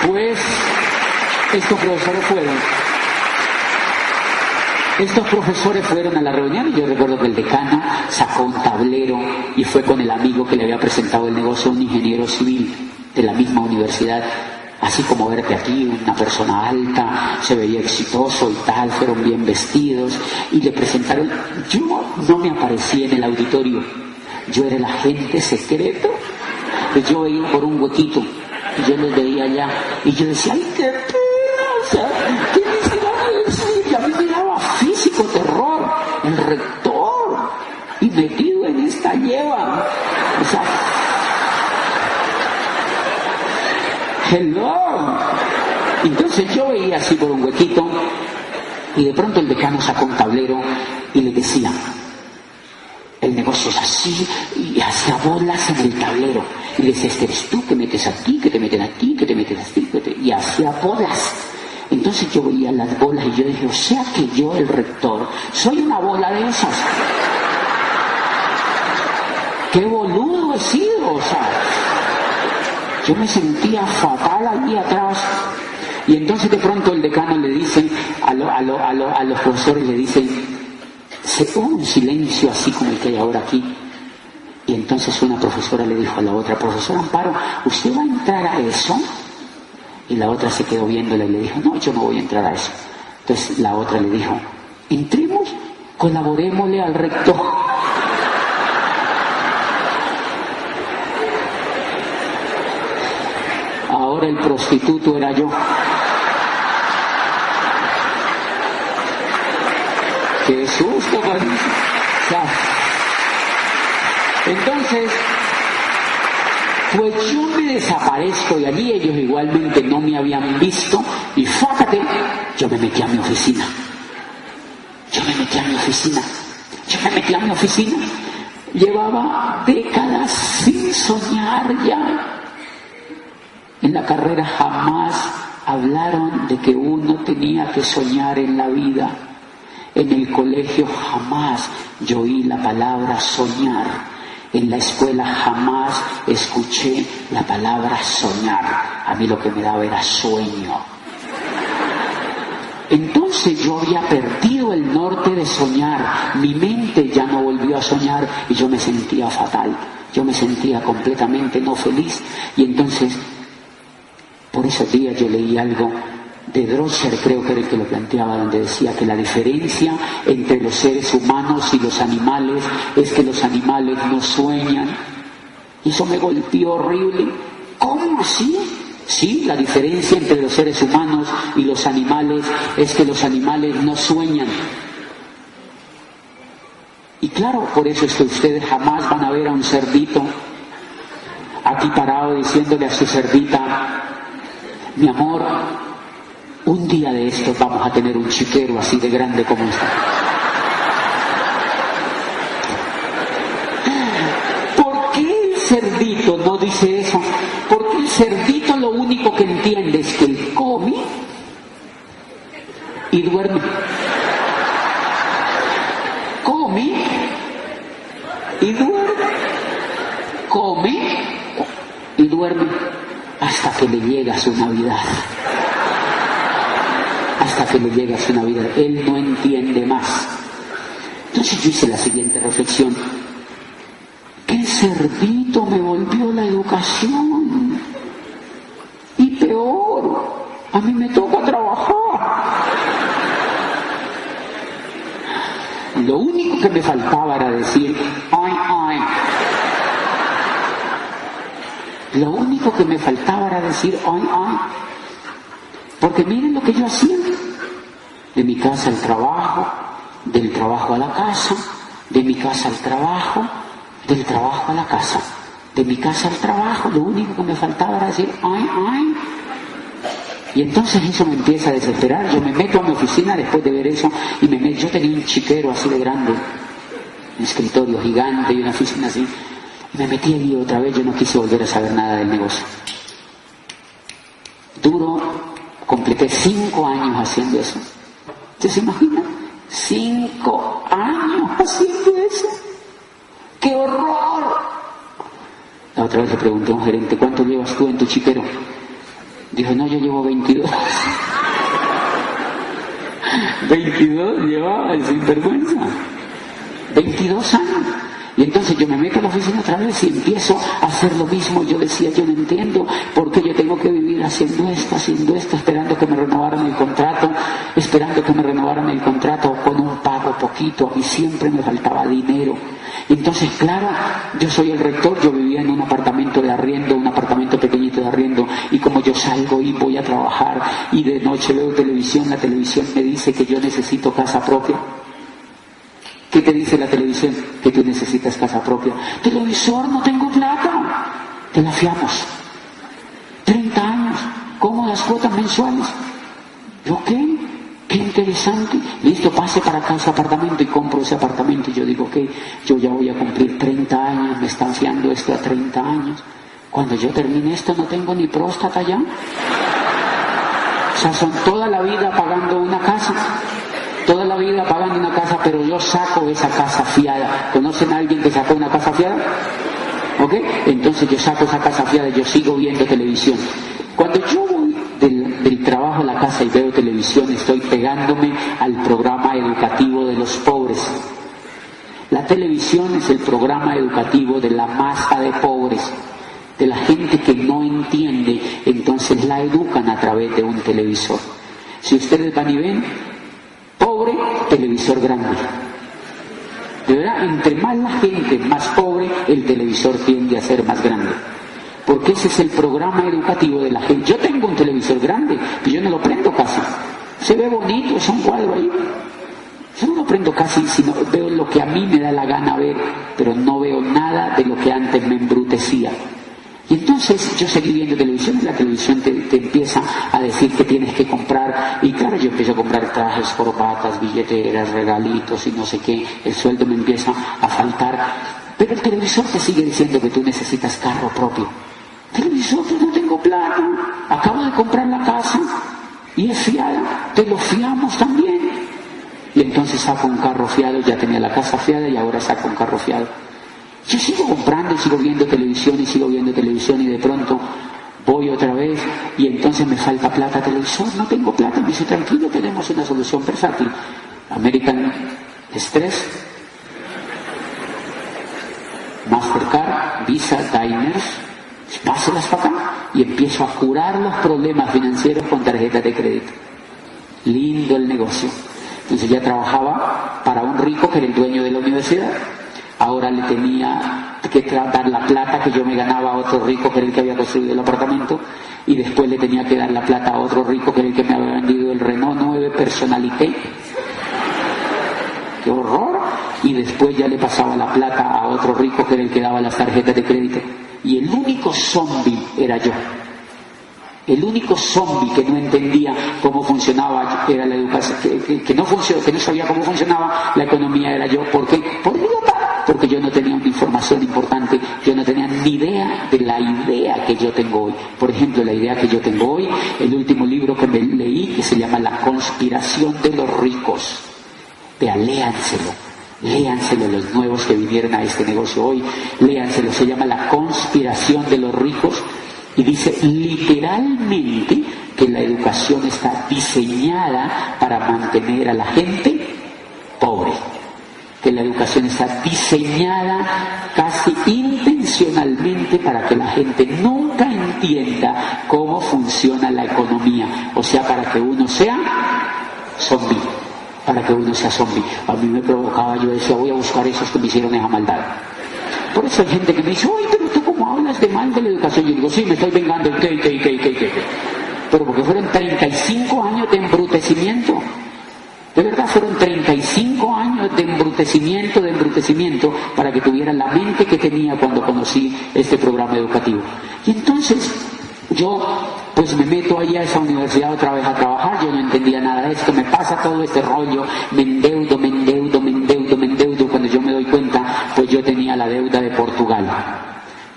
pues, estos profesores fueron a la reunión y yo recuerdo que el decano sacó un tablero y fue con el amigo que le había presentado el negocio, un ingeniero civil de la misma universidad. Así como verte aquí, una persona alta, se veía exitoso y tal, fueron bien vestidos y le presentaron. Yo no me aparecí en el auditorio, yo era el agente secreto, pues yo veía por un huequito, y yo los veía allá y yo decía, ¡ay, qué pena! O sea, ¿qué me iban a decir? Y a mí me daba físico terror, el rector, y metido en esta lleva, o sea, ¡hello! Entonces yo veía así por un huequito y de pronto el decano sacó un tablero y le decía, el negocio es así, y hacía bolas en el tablero y le decía, este eres tú que metes aquí, que te meten aquí, que te metes así, y hacía bolas. Entonces yo veía las bolas y yo dije, o sea que yo, el rector, soy una bola de esas. ¡Qué boludo he sido! O sea, yo me sentía fatal allí atrás. Y entonces de pronto el decano le dice a los profesores, le dice, se pone un silencio así como el que hay ahora aquí. Y entonces una profesora le dijo a la otra, profesora Amparo, ¿usted va a entrar a eso? Y la otra se quedó viéndola y le dijo, no, yo no voy a entrar a eso. Entonces la otra le dijo, entremos, colaborémosle al rector. Ahora el prostituto era yo. ¡Qué susto! O sea, entonces, pues yo me desaparezco de allí, ellos igualmente no me habían visto, y fíjate, yo me metí a mi oficina. Llevaba décadas sin soñar ya. En la carrera jamás hablaron de que uno tenía que soñar en la vida. En el colegio jamás yo oí la palabra soñar. En la escuela jamás escuché la palabra soñar. A mí lo que me daba era sueño. Entonces yo había perdido el norte de soñar. Mi mente ya no volvió a soñar y yo me sentía fatal. Yo me sentía completamente no feliz. Y entonces, por esos días yo leí algo de Drosser, creo que era el que lo planteaba, donde decía que la diferencia entre los seres humanos y los animales es que los animales no sueñan. Y eso me golpeó horrible. ¿Cómo así? Sí, la diferencia entre los seres humanos y los animales es que los animales no sueñan. Y claro, por eso es que ustedes jamás van a ver a un cerdito aquí parado diciéndole a su cerdita, mi amor, un día de estos vamos a tener un chiquero así de grande como este. ¿Por qué el cerdito no dice eso? Porque el cerdito lo único que entiende es que él come y duerme. Come y duerme. Come y duerme hasta que le llega su Navidad. Hasta que le llega su Navidad. Él no entiende más. Entonces yo hice la siguiente reflexión. ¿Qué cerdito me volvió la educación? Y peor, a mí me toca trabajar. Lo único que me faltaba era decir, ay, ay. Lo único que me faltaba era decir, ay, ay. Porque miren lo que yo hacía. De mi casa al trabajo, del trabajo a la casa, de mi casa al trabajo, del trabajo a la casa, de mi casa al trabajo. Lo único que me faltaba era decir, ay, ay. Y entonces eso me empieza a desesperar. Yo me meto a mi oficina después de ver eso y yo tenía un chiquero así de grande, un escritorio gigante y una oficina así. Y me metí allí otra vez. Yo no quise volver a saber nada del negocio. Completé 5 años haciendo eso. ¿Ustedes se imaginan? 5 años haciendo eso. ¡Qué horror! La otra vez le pregunté a un gerente, ¿cuánto llevas tú en tu chiquero? Dijo, no, yo llevo 22. 22 llevaba el sinvergüenza. 22 años. Y entonces yo me meto a la oficina otra vez y empiezo a hacer lo mismo. Yo decía, yo no entiendo por qué yo tengo que vivir haciendo esto, esperando que me renovaran el contrato, con un pago poquito. A mí siempre me faltaba dinero. Y entonces, claro, yo soy el rector, yo vivía en un apartamento de arriendo, un apartamento pequeñito de arriendo, y como yo salgo y voy a trabajar y de noche veo televisión, la televisión me dice que yo necesito casa propia. ¿Qué te dice la televisión? Que tú necesitas casa propia. Televisor, no tengo plata. Te la fiamos. 30 años, cómodas cuotas mensuales. ¿Yo qué? Qué interesante. Listo, pase para acá ese apartamento y compro ese apartamento. Y yo digo que yo ya voy a cumplir 30 años, me están fiando esto a 30 años. Cuando yo termine esto no tengo ni próstata ya. O sea, son toda la vida pagando una casa. Toda la vida pagando una casa, pero yo saco esa casa fiada. ¿Conocen a alguien que sacó una casa fiada? ¿Ok? Entonces yo saco esa casa fiada y yo sigo viendo televisión. Cuando yo voy del trabajo a la casa y veo televisión, estoy pegándome al programa educativo de los pobres. La televisión es el programa educativo de la masa de pobres, de la gente que no entiende, entonces la educan a través de un televisor. Si ustedes van y ven, pobre, televisor grande. De verdad, entre más la gente más pobre, el televisor tiende a ser más grande. Porque ese es el programa educativo de la gente. Yo tengo un televisor grande, pero yo no lo prendo casi. Se ve bonito, es un cuadro ahí. Yo no lo prendo casi, sino veo lo que a mí me da la gana ver, pero no veo nada de lo que antes me embrutecía. Y entonces yo seguí viendo televisión y la televisión te empieza a decir que tienes que comprar. Y claro, yo empiezo a comprar trajes, corbatas, billeteras, regalitos y no sé qué. El sueldo me empieza a faltar. Pero el televisor te sigue diciendo que tú necesitas carro propio. Televisor, yo no tengo plata. Acabo de comprar la casa y es fiada. Te lo fiamos también. Y entonces saco un carro fiado. Ya tenía la casa fiada y ahora saco un carro fiado. Yo sigo comprando y sigo viendo televisión y de pronto voy otra vez y entonces me falta plata. Televisor, no tengo plata. Me dice, tranquilo, tenemos una solución versátil. American Express, Mastercard, Visa, Diners, páselas para acá y empiezo a curar los problemas financieros con tarjetas de crédito. Lindo el negocio. Entonces ya trabajaba para un rico que era el dueño de la universidad. Ahora le tenía que dar la plata que yo me ganaba a otro rico que era el que había construido el apartamento, y después le tenía que dar la plata a otro rico que era el que me había vendido el Renault 9 Personalité. ¡Qué horror! Y después ya le pasaba la plata a otro rico que era el que daba las tarjetas de crédito. Y el único zombie era yo. El único zombie que no entendía cómo funcionaba era la educación, que no sabía cómo funcionaba la economía era yo. ¿Por qué? Por idiota. Porque yo no tenía una información importante, yo no tenía ni idea de la idea que yo tengo hoy. Por ejemplo, la idea que yo tengo hoy, el último libro que me leí, que se llama La conspiración de los ricos. Vean, léanselo los nuevos que vinieron a este negocio hoy, léanselo, se llama La conspiración de los ricos. Y dice literalmente que la educación está diseñada para mantener a la gente pobre. Que la educación está diseñada casi intencionalmente para que la gente nunca entienda cómo funciona la economía. O sea, para que uno sea zombie. A mí me provocaba, yo decía, voy a buscar esos que me hicieron esa maldad. Por eso hay gente que me dice, oye, pero tú cómo hablas de mal de la educación. Yo digo, sí, me estoy vengando, ¿qué? Pero porque fueron 35 años de embrutecimiento. De verdad, fueron 35 años de embrutecimiento para que tuviera la mente que tenía cuando conocí este programa educativo. Y entonces, yo pues me meto ahí a esa universidad otra vez a trabajar, yo no entendía nada de esto, me pasa todo este rollo, me endeudo, cuando yo me doy cuenta, pues yo tenía la deuda de Portugal.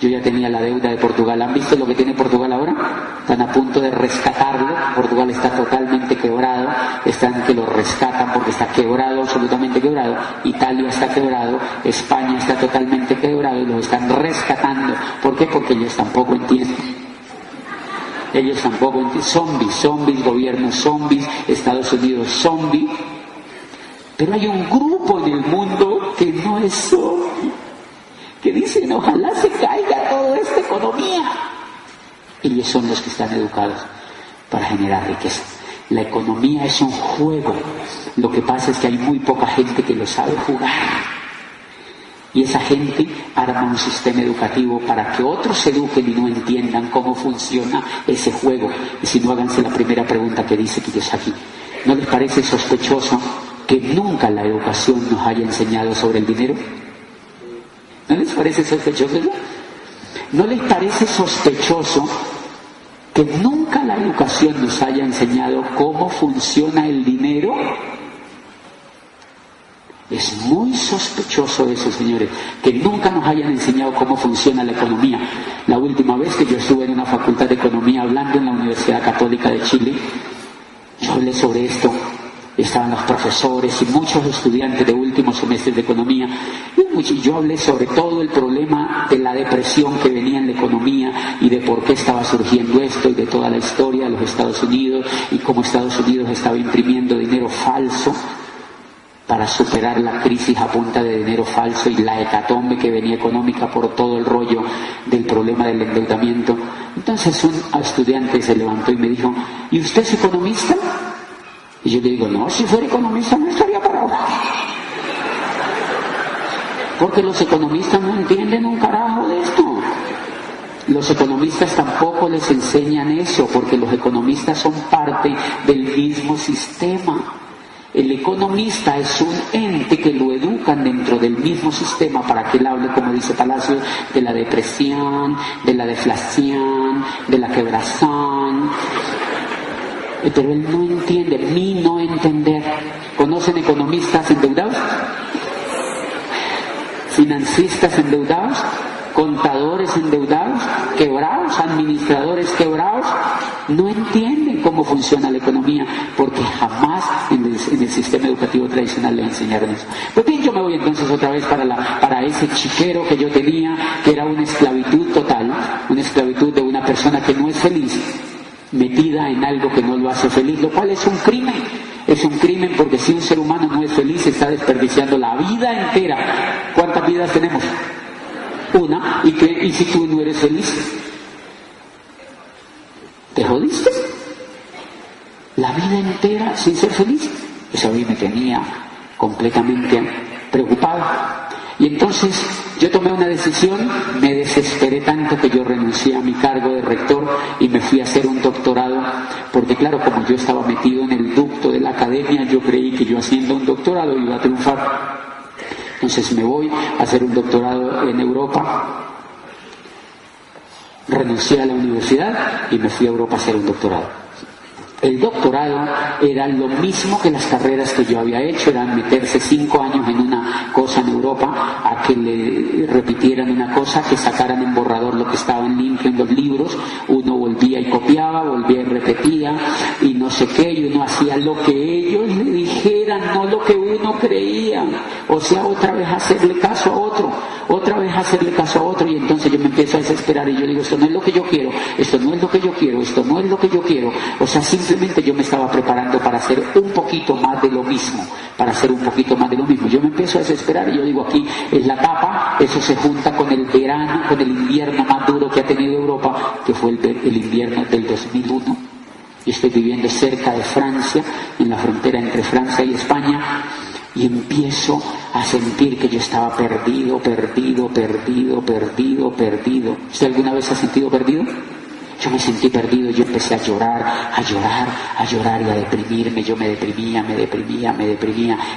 Yo ya tenía la deuda de Portugal. ¿Han visto lo que tiene Portugal ahora? Están a punto de rescatarlo. Portugal está totalmente quebrado. Están que lo rescatan porque está está quebrado, absolutamente quebrado, Italia está quebrado, España está totalmente quebrado y los están rescatando. ¿Por qué? Porque ellos tampoco entienden. Ellos tampoco entienden. Zombies, gobiernos zombies, Estados Unidos zombie. Pero hay un grupo en el mundo que no es zombie, que dicen ojalá se caiga toda esta economía. Ellos son los que están educados para generar riqueza. La economía es un juego. Lo que pasa es que hay muy poca gente que lo sabe jugar. Y esa gente arma un sistema educativo para que otros se eduquen y no entiendan cómo funciona ese juego. Y si no, háganse la primera pregunta que dice Kiyosaki. ¿No les parece sospechoso que nunca la educación nos haya enseñado sobre el dinero? ¿No les parece sospechoso eso? ¿No les parece sospechoso que nunca la educación nos haya enseñado cómo funciona el dinero? Es muy sospechoso eso, señores, que nunca nos hayan enseñado cómo funciona la economía. La última vez que yo estuve en una facultad de economía hablando en la Universidad Católica de Chile, yo hablé sobre esto. Estaban los profesores y muchos estudiantes de últimos semestres de economía. Y yo hablé sobre todo el problema de la depresión que venía en la economía y de por qué estaba surgiendo esto y de toda la historia de los Estados Unidos y cómo Estados Unidos estaba imprimiendo dinero falso para superar la crisis a punta de dinero falso y la hecatombe que venía económica por todo el rollo del problema del endeudamiento. Entonces un estudiante se levantó y me dijo, ¿y usted es economista? Y yo le digo, no, si fuera economista no estaría parado. Porque los economistas no entienden un carajo de esto. Los economistas tampoco les enseñan eso, porque los economistas son parte del mismo sistema. El economista es un ente que lo educan dentro del mismo sistema para que él hable, como dice Palacio, de la depresión, de la deflación, de la quebrazón. Pero él no entiende, mi no entender. ¿Conocen economistas endeudados? ¿Financistas endeudados? ¿Contadores endeudados? ¿Quebrados? ¿Administradores quebrados? No entienden cómo funciona la economía porque jamás en el sistema educativo tradicional le enseñaron eso. Pues bien, yo me voy entonces otra vez para ese chiquero que yo tenía, que era una esclavitud total, una esclavitud de una persona que no es feliz, metida en algo que no lo hace feliz, lo cual es un crimen. Es un crimen porque si un ser humano no es feliz está desperdiciando la vida entera. ¿Cuántas vidas tenemos? Una. ¿Y si tú no eres feliz? ¿Te jodiste? La vida entera sin ser feliz. Eso a mí me tenía completamente preocupado. Y entonces yo tomé una decisión, me desesperé tanto que yo renuncié a mi cargo de rector y me fui a hacer un doctorado, porque claro, como yo estaba metido en el ducto de la academia, yo creí que yo haciendo un doctorado iba a triunfar. Entonces me voy a hacer un doctorado en Europa, renuncié a la universidad y me fui a Europa a hacer un doctorado. El doctorado era lo mismo que las carreras que yo había hecho, eran meterse 5 años en una cosa en Europa, a que le repitieran una cosa, que sacaran en borrador lo que estaba en limpio en los libros, uno volvía y copiaba, volvía y repetía, y no sé qué, y uno hacía lo que ellos le dijeran, no lo que uno creía. O sea, otra vez hacerle caso a otro, y entonces yo me empiezo a desesperar y yo digo, esto no es lo que yo quiero, esto no es lo que yo quiero, esto no es lo que yo quiero. O sea, simplemente yo me estaba preparando para hacer un poquito más de lo mismo, Yo me empiezo a desesperar y yo digo, aquí es la tapa, eso se junta con el verano, con el invierno más duro que ha tenido Europa, que fue el invierno del 2001. Y estoy viviendo cerca de Francia, en la frontera entre Francia y España, y empiezo a sentir que yo estaba perdido. ¿Usted alguna vez se ha sentido perdido? Yo me sentí perdido, yo empecé a llorar y a deprimirme. Yo me deprimía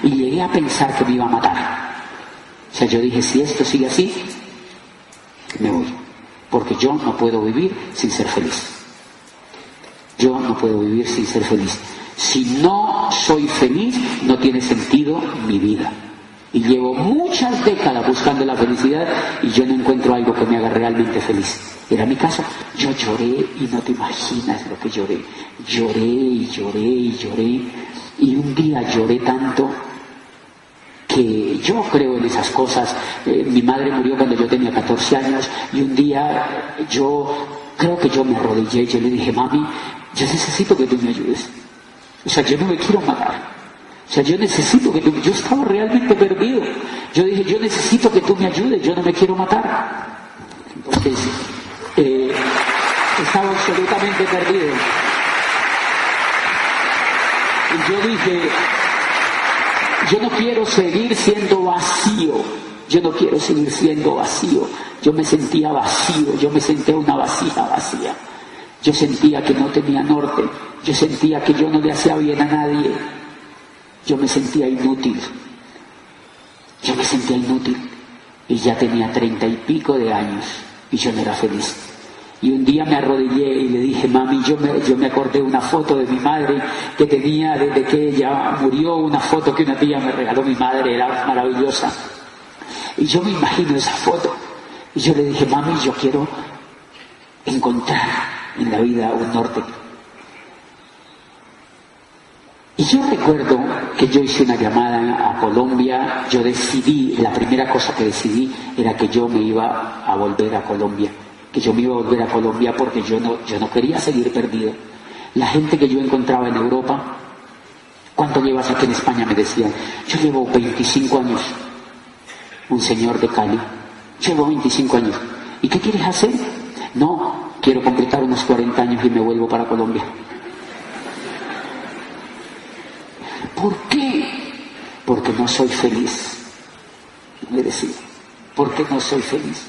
y llegué a pensar que me iba a matar. O sea, yo dije, si esto sigue así, me voy, porque yo no puedo vivir sin ser feliz. Si no soy feliz, no tiene sentido mi vida. Y llevo muchas décadas buscando la felicidad y yo no encuentro algo que me haga realmente feliz. Era mi caso. Yo lloré y no te imaginas lo que lloré. Lloré. Y un día lloré tanto que yo creo en esas cosas. Mi madre murió cuando yo tenía 14 años y un día yo creo que yo me arrodillé y yo le dije, mami, yo necesito que tú me ayudes. O sea, yo no me quiero matar. O sea, yo necesito que tú... Yo estaba realmente perdido. Yo dije, yo necesito que tú me ayudes, yo no me quiero matar. Entonces, estaba absolutamente perdido. Y yo dije, yo no quiero seguir siendo vacío. Yo no quiero seguir siendo vacío. Yo me sentía vacío, yo me sentía una vasija vacía. Yo sentía que no tenía norte. Yo sentía que yo no le hacía bien a nadie. Yo me sentía inútil. Yo me sentía inútil. Y ya tenía 30 y pico de años. Y yo no era feliz. Y un día me arrodillé y le dije, mami, yo me acordé de una foto de mi madre que tenía desde que ella murió, una foto que una tía me regaló mi madre, era maravillosa. Y yo me imagino esa foto. Y yo le dije, mami, yo quiero encontrar en la vida un norte. Y yo recuerdo que yo hice una llamada a Colombia, yo decidí, la primera cosa que decidí era que yo me iba a volver a Colombia, que yo me iba a volver a Colombia porque yo no quería seguir perdido. La gente que yo encontraba en Europa, ¿cuánto llevas aquí en España? Me decían, yo llevo 25 años, un señor de Cali, llevo 25 años, ¿y qué quieres hacer? No, quiero completar unos 40 años y me vuelvo para Colombia. ¿Por qué? Porque no soy feliz, me decía, porque no soy feliz.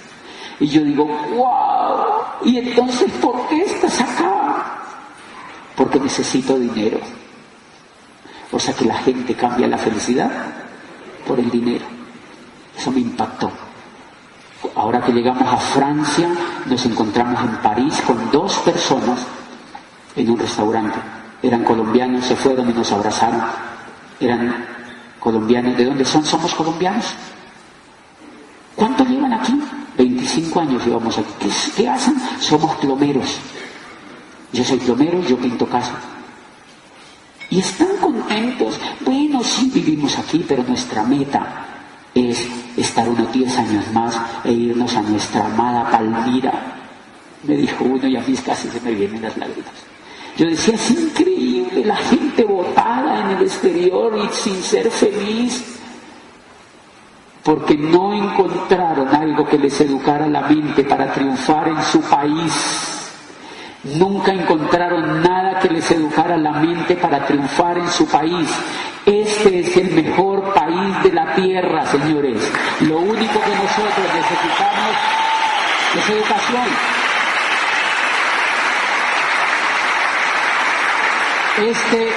Y yo digo, wow, ¿y entonces por qué estás acá? Porque necesito dinero. O sea que la gente cambia la felicidad por el dinero. Eso me impactó. Ahora que llegamos a Francia, nos encontramos en París con 2 personas en un restaurante. Eran colombianos, se fueron y nos abrazaron. Eran colombianos. ¿De dónde son? Somos colombianos. ¿Cuánto llevan aquí? 25 años llevamos aquí. ¿Qué hacen? Somos plomeros. Yo soy plomero, yo pinto casas. Y están contentos. Bueno, sí vivimos aquí, pero nuestra meta es estar unos 10 años más e irnos a nuestra amada Palmira. Me dijo uno y a mí casi se me vienen las lágrimas. Yo decía, es increíble, la gente botada en el exterior y sin ser feliz, porque no encontraron algo que les educara la mente para triunfar en su país. Nunca encontraron nada que les educara la mente para triunfar en su país. Este es el mejor país de la tierra, señores. Lo único que nosotros necesitamos es educación. Este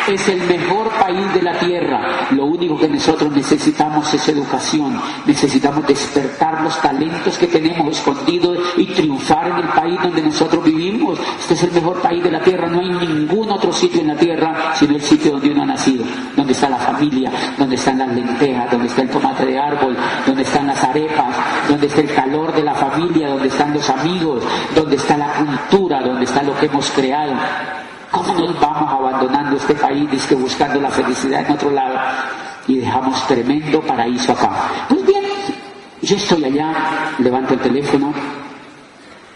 es el mejor país de la tierra. Lo único que nosotros necesitamos es educación. Necesitamos despertar los talentos que tenemos escondidos y triunfar en el país donde nosotros vivimos. Este es el mejor país de la tierra. No hay ningún otro sitio en la tierra sino el sitio donde uno ha nacido, donde está la familia, donde están las lentejas, donde está el tomate de árbol, donde están las arepas, donde está el calor de la familia, donde están los amigos, donde está la cultura, donde está lo que hemos creado. ¿Cómo nos vamos abandonando este país buscando la felicidad en otro lado y dejamos tremendo paraíso acá? Pues bien, yo estoy allá, levanto el teléfono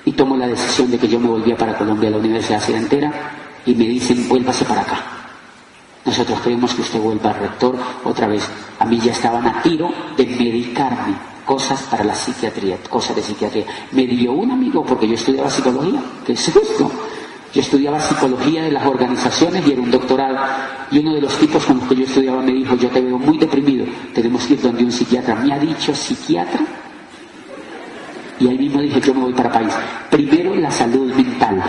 y tomo la decisión de que yo me volvía para Colombia, a la Universidad Sedantera, y me dicen, vuélvase para acá. Nosotros queremos que usted vuelva, rector, otra vez. A mí ya estaban a tiro de medicarme, cosas para la psiquiatría, cosas de psiquiatría. Me dio un amigo, porque yo estudiaba psicología, ¿qué es esto? Yo estudiaba psicología de las organizaciones y era un doctorado. Y uno de los tipos con los que yo estudiaba me dijo, yo te veo muy deprimido, tenemos que ir donde un psiquiatra. ¿Me ha dicho psiquiatra? Y ahí mismo dije, yo me voy para país. Primero, la salud mental.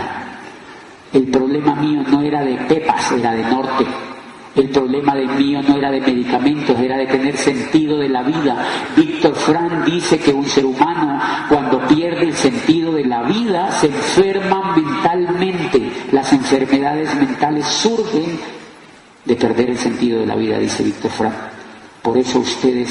El problema mío no era de pepas, era de norte. El problema mío no era de medicamentos, era de tener sentido de la vida. Víctor Frank dice que un ser humano, cuando pierde el sentido de la vida, se enferma mentalmente. Las enfermedades mentales surgen de perder el sentido de la vida, dice Víctor Frank. Por eso ustedes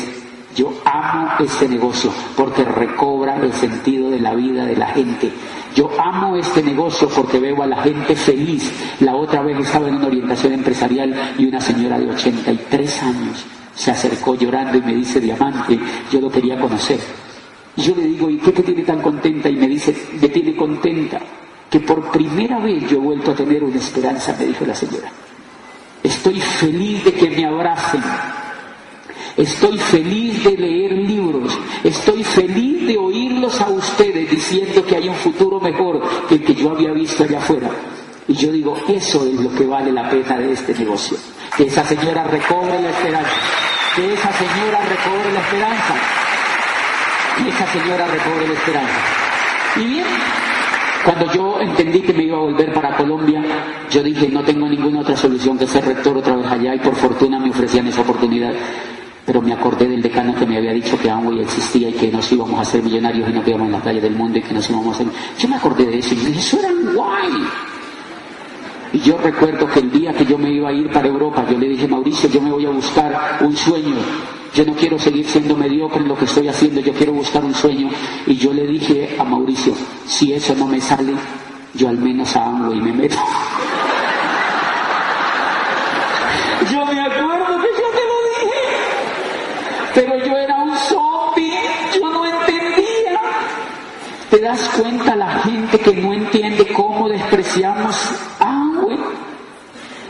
Yo amo este negocio porque recobra el sentido de la vida de la gente. Yo amo este negocio porque veo a la gente feliz. La otra vez estaba en una orientación empresarial y una señora de 83 años se acercó llorando y me dice: Diamante, yo lo quería conocer. Y yo le digo: ¿y qué te tiene tan contenta? Y me dice: me tiene contenta que por primera vez yo he vuelto a tener una esperanza, me dijo la señora. Estoy feliz de que me abracen. Estoy feliz de leer libros, estoy feliz de oírlos a ustedes diciendo que hay un futuro mejor que el que yo había visto allá afuera. Y yo digo, eso es lo que vale la pena de este negocio. Que esa señora recobre la esperanza, que esa señora recobre la esperanza, que esa señora recobre la esperanza. Y bien, cuando yo entendí que me iba a volver para Colombia, yo dije, no tengo ninguna otra solución que ser rector otra vez allá, y por fortuna me ofrecían esa oportunidad. Pero me acordé del decano que me había dicho que Amway existía y que nos íbamos a hacer millonarios y nos íbamos en la playa del mundo y que nos íbamos a hacer... Yo me acordé de eso y dije, eso era guay. Y yo recuerdo que el día que yo me iba a ir para Europa, yo le dije, Mauricio, yo me voy a buscar un sueño. Yo no quiero seguir siendo mediocre en lo que estoy haciendo, yo quiero buscar un sueño. Y yo le dije a Mauricio, si eso no me sale, yo al menos a Amway me meto. Yo me acuerdo que yo te lo dije, pero yo era un zombie, yo no entendía. ¿Te das cuenta la gente que no entiende cómo despreciamos Amway?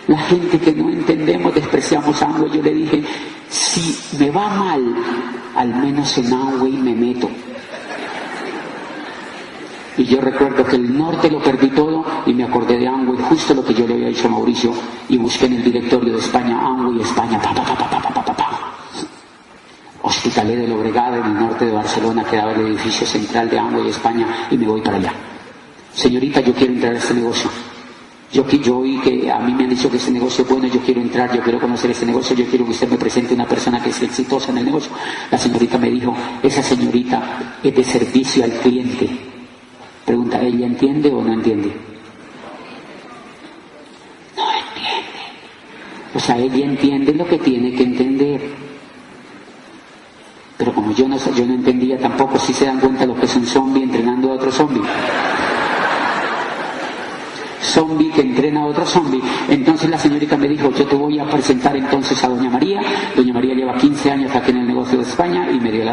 La gente que no entendemos despreciamos Amway. Yo le dije, si me va mal, al menos en Amway me meto. Y yo recuerdo que el norte lo perdí todo y me acordé de Amway, justo lo que yo le había dicho a Mauricio, y busqué en el directorio de España, Amway España, Hospitalet de Llobregat, en el norte de Barcelona, quedaba el edificio central de Amway España, y me voy para allá. Señorita, yo quiero entrar a este negocio. Yo oí que a mí me han dicho que este negocio es bueno, yo quiero entrar, yo quiero conocer este negocio, yo quiero que usted me presente una persona que es exitosa en el negocio. La señorita me dijo, esa señorita es de servicio al cliente. Pregunta, ¿ella entiende o no entiende? No entiende. O sea, ella entiende lo que tiene que entender. Pero como yo no entendía tampoco, si se dan cuenta lo que es un zombie entrenando a otro zombie. Zombie que entrena a otro zombie. Entonces la señorita me dijo, yo te voy a presentar entonces a Doña María. Doña María lleva 15 años aquí en el negocio de España y me dio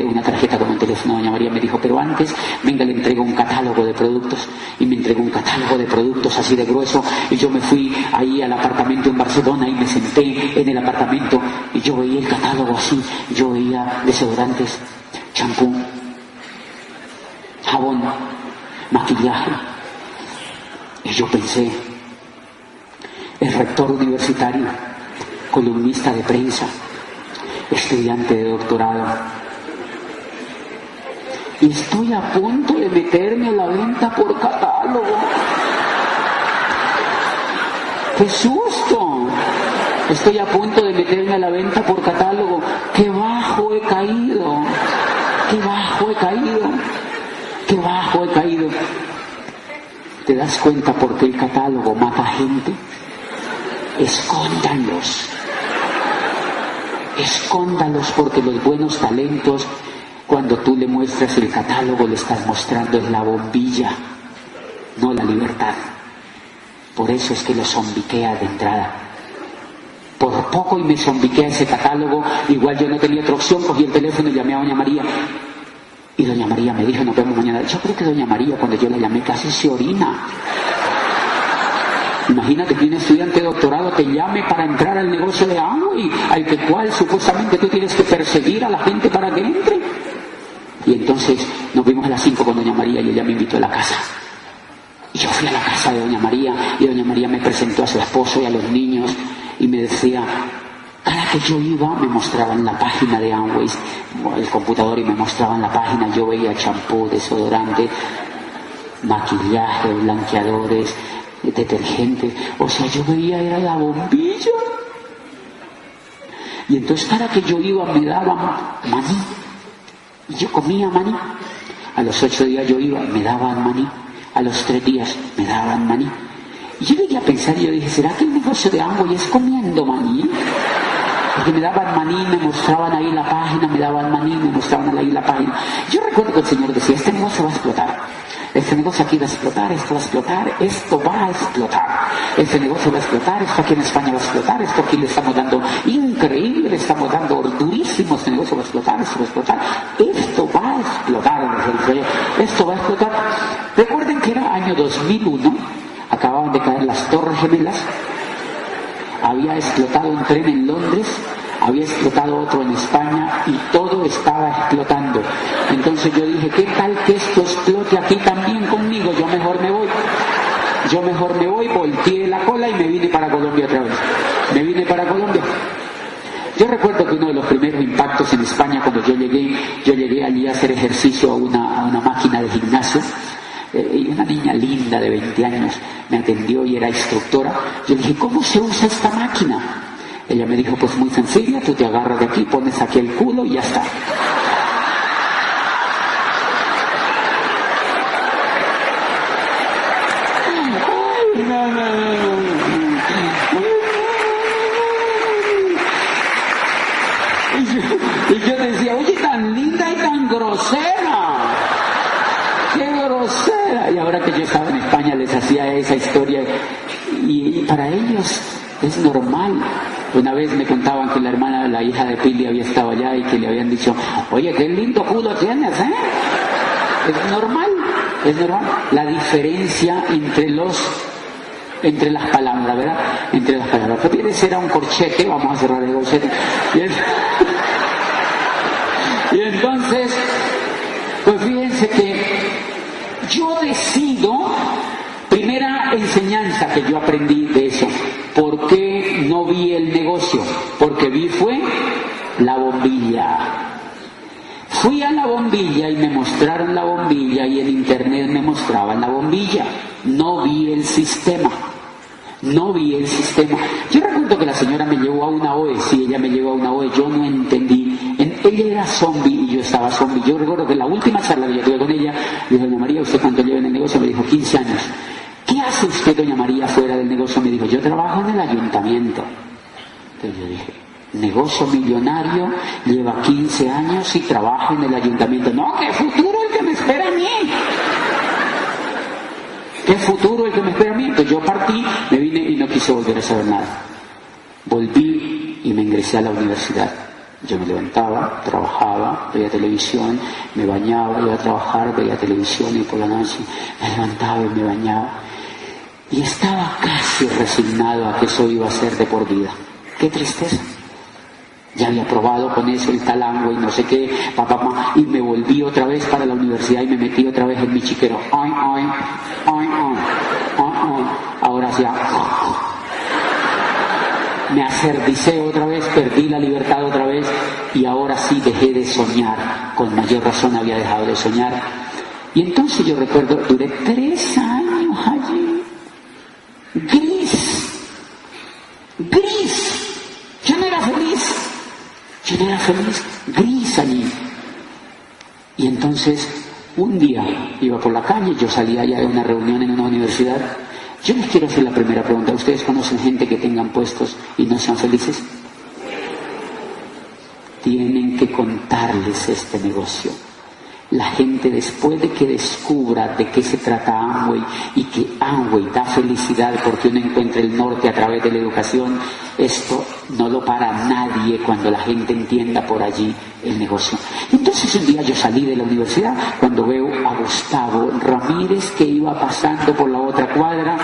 una tarjeta con un teléfono. Doña María me dijo, pero antes, venga, le entrego un catálogo de productos. Y me entregó un catálogo de productos así de grueso. Y yo me fui ahí al apartamento en Barcelona y me senté en el apartamento y yo veía el catálogo así. Yo veía desodorantes, champú, jabón, maquillaje. Y yo pensé, el rector universitario, columnista de prensa, estudiante de doctorado, y estoy a punto de meterme a la venta por catálogo. ¡Qué susto! Estoy a punto de meterme a la venta por catálogo. ¡Qué bajo he caído! ¡Qué bajo he caído! ¡Qué bajo he caído! ¿Te das cuenta por qué el catálogo mata gente? Escóndanlos. Escóndanlos, porque los buenos talentos, cuando tú le muestras el catálogo, le estás mostrando la bombilla, no la libertad. Por eso es que lo zombiquea de entrada. Por poco y me zombiquea ese catálogo. Igual yo no tenía otra opción, cogí el teléfono y llamé a Doña María. Y Doña María me dijo, nos vemos mañana. Yo creo que Doña María, cuando yo la llamé, casi se orina. Imagínate que un estudiante de doctorado te llame para entrar al negocio de Amway, al que cual supuestamente tú tienes que perseguir a la gente para que entre. Y entonces nos vimos a las 5 con Doña María y ella me invitó a la casa. Y yo fui a la casa de Doña María y Doña María me presentó a su esposo y a los niños y me decía... Cada que yo iba me mostraban la página de Amway, el computador, y me mostraban la página. Yo veía champú, desodorante, maquillaje, blanqueadores, detergente. O sea, yo veía era la bombilla. Y entonces cada que yo iba me daban maní. Y yo comía maní. A los 8 días yo iba, me daban maní. A los 3 días me daban maní. Y yo llegué a pensar y yo dije, ¿será que el negocio de Amway es comiendo maní? porque me daban maní, me mostraban ahí la página, me daban maní, me mostraban ahí la página. Yo recuerdo que el Señor decía, este negocio va a explotar, este negocio aquí va a explotar, esto va a explotar, esto va a explotar, este negocio va a explotar, esto aquí en España va a explotar, esto aquí le estamos dando increíble, le estamos dando durísimo, este negocio va a explotar, esto va a explotar, esto va a explotar, esto va a explotar. Recuerden que era año 2001, acababan de caer las Torres Gemelas, había explotado un tren en Londres, había explotado otro en España y todo estaba explotando. Entonces yo dije, ¿qué tal que esto explote aquí también conmigo? Yo mejor me voy, volteé la cola y me vine para Colombia otra vez. Yo recuerdo que uno de los primeros impactos en España, cuando yo llegué allí a hacer ejercicio a una máquina de gimnasio, y una niña linda de 20 años me atendió y era instructora. Yo le dije, ¿cómo se usa esta máquina? Ella me dijo, pues muy sencilla, tú te agarras de aquí, pones aquí el culo y ya está. Ay, no. Y yo decía, oye, tan linda y tan grosera. ¡Qué grosera! Y ahora que yo estaba en España les hacía esa historia y para ellos es normal. Una vez me contaban que la hija de Pili había estado allá y que le habían dicho, oye, qué lindo culo tienes, ¿eh? Es normal. La diferencia entre las palabras, ¿verdad? Entre las palabras. ¿Qué quieres? Era un corchete, vamos a cerrar el corchete. Y entonces, pues fíjense que yo decido, primera enseñanza que yo aprendí de eso, ¿por qué no vi el negocio? Porque fue la bombilla. Fui a la bombilla y me mostraron la bombilla y en internet me mostraban la bombilla. No vi el sistema. Yo recuerdo que la señora me llevó a una OE, sí, ella me llevó a una OE, yo no entendí. Ella era zombie y yo estaba zombie. Yo recuerdo que la última charla que yo tuve con ella, le dije, doña María, ¿usted cuánto lleva en el negocio? Me dijo, 15 años. ¿Qué hace usted, doña María, fuera del negocio? Me dijo, yo trabajo en el ayuntamiento. Entonces yo dije, negocio millonario, lleva 15 años y trabaja en el ayuntamiento. No, qué futuro el que me espera a mí. Entonces yo partí, me vine y no quise volver a saber nada. Volví y me ingresé a la universidad. Yo me levantaba, trabajaba, veía televisión, me bañaba, iba a trabajar, veía televisión y por la noche me levantaba y me bañaba. Y estaba casi resignado a que eso iba a ser de por vida. ¡Qué tristeza! Ya había probado con eso el talango y no sé qué, papá, y me volví otra vez para la universidad y me metí otra vez en mi chiquero. Ahora sí, me acerdicé otra vez, perdí la libertad otra vez y ahora sí dejé de soñar. Con mayor razón había dejado de soñar. Y entonces yo recuerdo, duré 3 años allí. Gris. Yo no era feliz, gris allí. Y entonces, un día iba por la calle, yo salía ya de una reunión en una universidad. Yo les quiero hacer la primera pregunta. ¿Ustedes conocen gente que tengan puestos y no sean felices? Tienen que contarles este negocio. La gente, después de que descubra de qué se trata Amway y que Amway da felicidad porque uno encuentra el norte a través de la educación, esto no lo para nadie cuando la gente entienda por allí el negocio. Entonces un día yo salí de la universidad cuando veo a Gustavo Ramírez que iba pasando por la otra cuadra.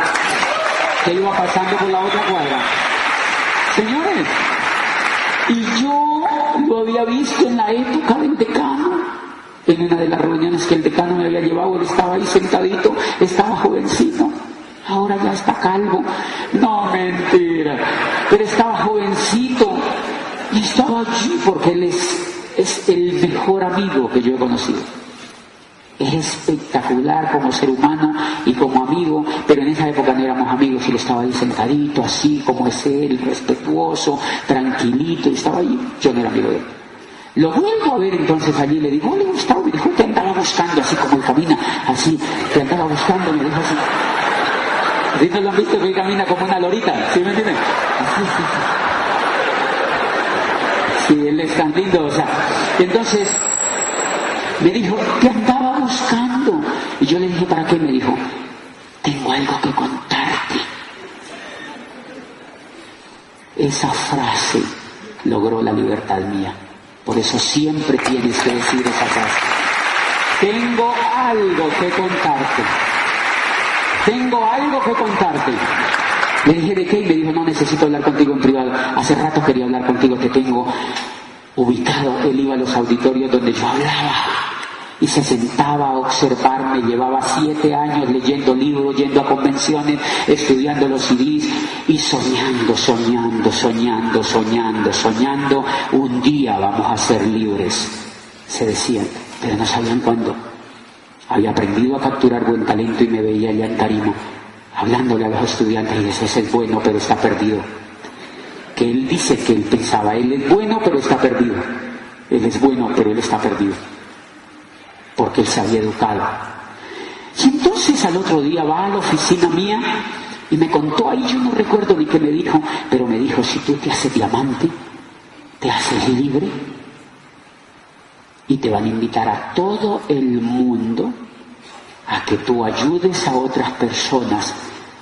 Señores, y yo lo había visto en la época del decano. En una de las reuniones que el decano me había llevado, él estaba ahí sentadito, estaba jovencito, ahora ya está calvo. No, mentira, pero estaba jovencito y estaba allí porque él es el mejor amigo que yo he conocido. Es espectacular como ser humano y como amigo, pero en esa época no éramos amigos y él estaba ahí sentadito, así como es él, respetuoso, tranquilito, y estaba ahí. Yo no era amigo de él. Lo vuelvo a ver entonces allí, le digo, hola Gustavo, me dijo, te andaba buscando, así como él camina, así, te andaba buscando, me dijo así. ¿Sí no lo han visto que él camina como una lorita? ¿Sí me entienden? Así. Sí, él es tan lindo, o sea. Entonces me dijo, ¿qué andaba buscando? Y yo le dije, ¿para qué? Me dijo, tengo algo que contarte. Esa frase logró la libertad mía. Por eso siempre tienes que decir esa frase. Tengo algo que contarte. Tengo algo que contarte. Le dije, ¿de qué? Y me dijo, no, necesito hablar contigo en privado. Hace rato quería hablar contigo, te tengo ubicado. Él iba a los auditorios donde yo hablaba y se sentaba a observarme. Llevaba 7 años leyendo libros, yendo a convenciones, estudiando los CDs y soñando. Un día vamos a ser libres, se decían, pero no sabían cuándo. Había aprendido a capturar buen talento y me veía allá en tarima, hablándole a los estudiantes y decía, ese es bueno, pero está perdido. Que él dice que él pensaba, él es bueno, pero está perdido. Él es bueno, pero él está perdido. Porque él se había educado. Y entonces al otro día va a la oficina mía y me contó ahí, yo no recuerdo ni qué me dijo, pero me dijo, si tú te haces diamante, te haces libre y te van a invitar a todo el mundo a que tú ayudes a otras personas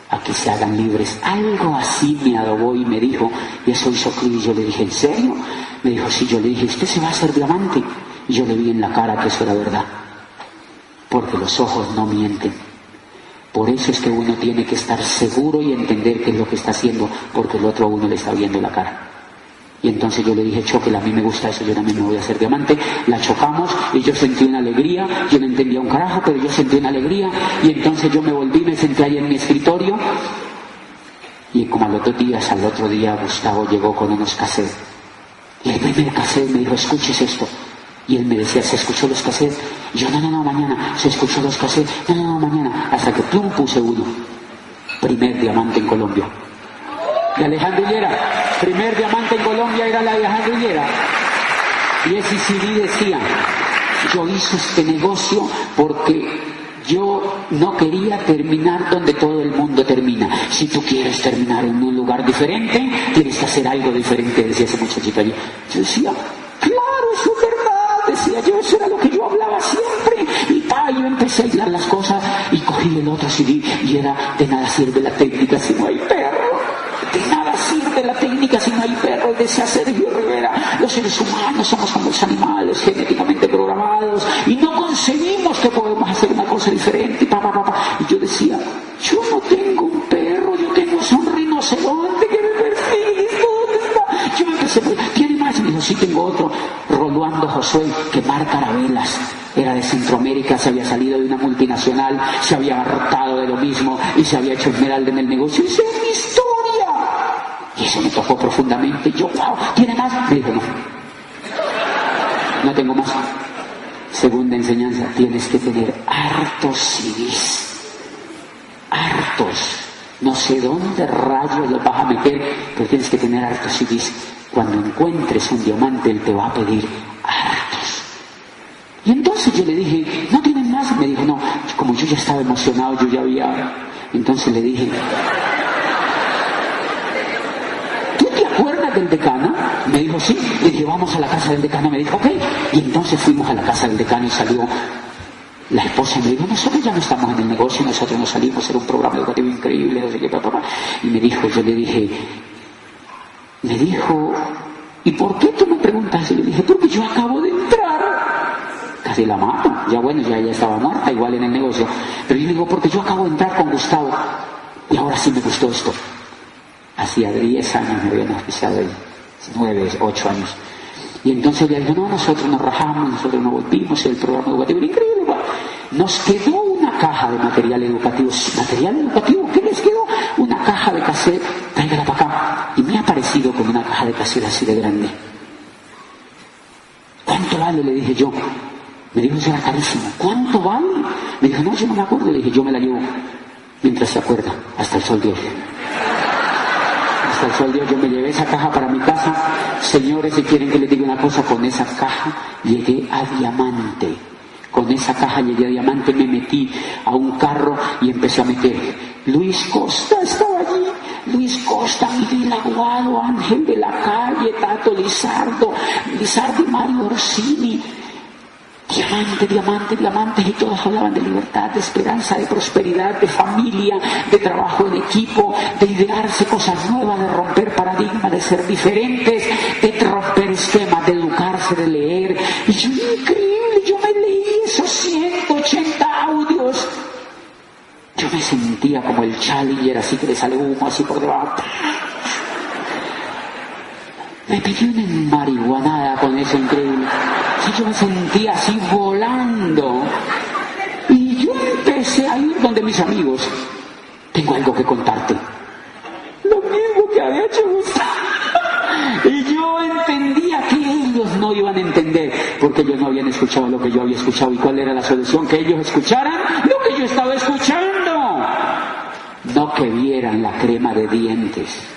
a que se hagan libres. Algo así me adobó y me dijo, y eso hizo clic. Y yo le dije, ¿en serio? Me dijo, sí. Yo le dije, ¿usted se va a hacer diamante? Y yo le vi en la cara que eso era verdad, porque los ojos no mienten. Por eso es que uno tiene que estar seguro y entender qué es lo que está haciendo, porque el otro a uno le está viendo la cara. Y entonces yo le dije, chóquela, a mí me gusta eso, yo también me voy a hacer diamante. La chocamos y yo sentí una alegría, yo no entendía un carajo, pero yo sentí una alegría. Y entonces yo me volví, me senté ahí en mi escritorio. Y como a los 2 días, al otro día, Gustavo llegó con unos cassettes. Y el primer cassette me dijo, escuches esto. Y él me decía, ¿se escuchó los cassettes? Y yo, no, mañana. ¿Se escuchó los cassettes? No, mañana. Hasta que plum, puse uno. Primer diamante en Colombia. De Alejandro Higuera. Primer diamante en Colombia era la de Alejandro Higuera. Y ese CD decía, yo hice este negocio porque yo no quería terminar donde todo el mundo termina. Si tú quieres terminar en un lugar diferente, tienes que hacer algo diferente, decía ese muchachito allí. Yo decía, claro, eso es verdad, decía yo, eso era lo que yo hablaba siempre. Y yo empecé a aislar las cosas y cogí el otro CD y era, de nada sirve la técnica si no hay perro. De nada sirve la técnica si no hay perro, decía Sergio Rivera. Los seres humanos somos como los animales genéticamente programados y no concebimos que podemos hacer una cosa diferente. Y yo decía, yo no tengo un perro, yo tengo un rinoceronte que me persigue. ¿Dónde está? Yo me empecé, ¿tiene más? Y me dijo, sí, tengo otro. Rolando Josué, que marca carabelas. Era de Centroamérica, se había salido de una multinacional, se había hartado de lo mismo y se había hecho esmeralda en el negocio. ¡Esa es mi historia! Y eso me tocó profundamente. Yo, wow, ¿tiene más? Me dijo, no tengo más. Segunda enseñanza, tienes que tener hartos CDs. Hartos. No sé dónde rayos los vas a meter, pero tienes que tener hartos CDs. Cuando encuentres un diamante, él te va a pedir hartos. Y entonces yo le dije, ¿no tienen más? Me dijo, no. Como yo ya estaba emocionado, yo ya había... Entonces le dije, ¿tú te acuerdas del decano? Me dijo, sí. Le dije, vamos a la casa del decano. Me dijo, ok. Y entonces fuimos a la casa del decano y salió la esposa. Me dijo, nosotros ya no estamos en el negocio, nosotros nos salimos, era un programa educativo increíble, no sé qué, papá. Y me dijo, yo le dije, ¿y por qué tú me preguntas? Y le dije, porque yo acabo de entrar. Casi la mato, ya bueno, ya estaba muerta igual en el negocio. Pero yo le digo, porque yo acabo de entrar con Gustavo y ahora sí me gustó esto. Hacía 10 años me habían auspiciado ahí, 9, 8 años. Y entonces le digo, no, nosotros nos rajamos, nosotros nos volvimos, el programa educativo era increíble. Nos quedó una caja de material educativo. ¿Material educativo? ¿Qué les quedó? Una caja de cassette, tráigala para acá. Y me ha parecido como una caja de cassette así de grande. ¿Cuánto vale? Le dije yo. Me dijo, eso era carísimo. ¿Cuánto vale? Me dijo, no, yo no me acuerdo. Le dije, yo me la llevo mientras se acuerda, hasta el sol de hoy. Hasta el sol de hoy yo me llevé esa caja para mi casa. Señores, si quieren que les diga una cosa, con esa caja llegué a diamante. Con esa caja llegué a diamante, me metí a un carro y empecé a meter. Luis Costa estaba allí, Luis Costa, Miguel Aguado, Ángel de la Calle, Tato Lizardo y Mario Orsini. Diamantes, y todos hablaban de libertad, de esperanza, de prosperidad, de familia, de trabajo en equipo, de idearse cosas nuevas, de romper paradigmas, de ser diferentes, de romper esquemas, de educarse, de leer. Y yo, increíble, yo me leí esos 180 audios. Yo me sentía como el Challenger, así que le sale humo así por debajo. Me pedí una marihuanada con eso, increíble. Sí, yo me sentía así volando. Y yo empecé a ir donde mis amigos. Tengo algo que contarte. Lo mismo que había hecho Gustavo. Y yo entendía que ellos no iban a entender, porque ellos no habían escuchado lo que yo había escuchado. ¿Y cuál era la solución? Que ellos escucharan lo que yo estaba escuchando. No que vieran la crema de dientes.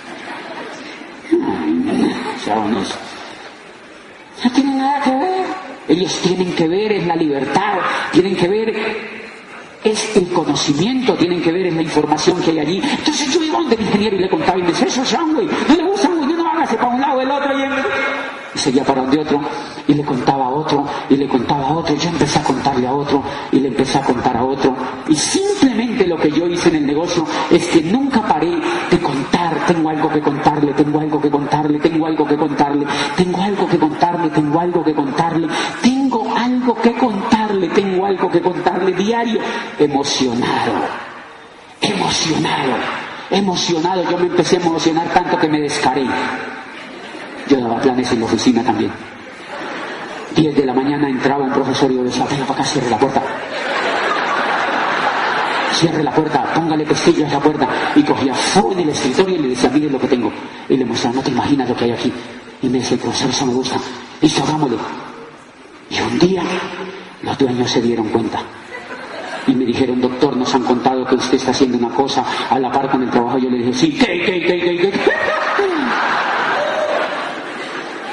No tienen nada que ver. Ellos tienen que ver es la libertad, tienen que ver es el conocimiento, tienen que ver es la información que hay allí. Entonces yo iba donde el ingeniero y le contaba y me decía, eso es güey, no le gusta, güey, no hágase para un lado el otro y seguía para donde otro y le contaba a otro y le contaba a otro. Yo empecé a contarle a otro y le empecé a contar a otro, y simplemente lo que yo hice en el negocio es que nunca paré de contar. Tengo algo que contarle, tengo algo que contarle, tengo algo que contarle, tengo algo que contarle, tengo algo que contarle, tengo algo que contarle, tengo algo que contarle diario. Emocionado, yo me empecé a emocionar tanto que me descaré. Yo daba planes en la oficina también. 10 de la mañana entraba un profesor y yo le decía, venga para acá, cierre la puerta, póngale pestillo a esa puerta. Y cogía fuego en el escritorio y le decía, mire lo que tengo. Y le mostraba, no te imaginas lo que hay aquí. Y me decía, profesor, eso me gusta. Listo, hagámoslo. Y un día los dueños se dieron cuenta. Y me dijeron, doctor, nos han contado que usted está haciendo una cosa a la par con el trabajo. Yo le dije, sí, ¿qué?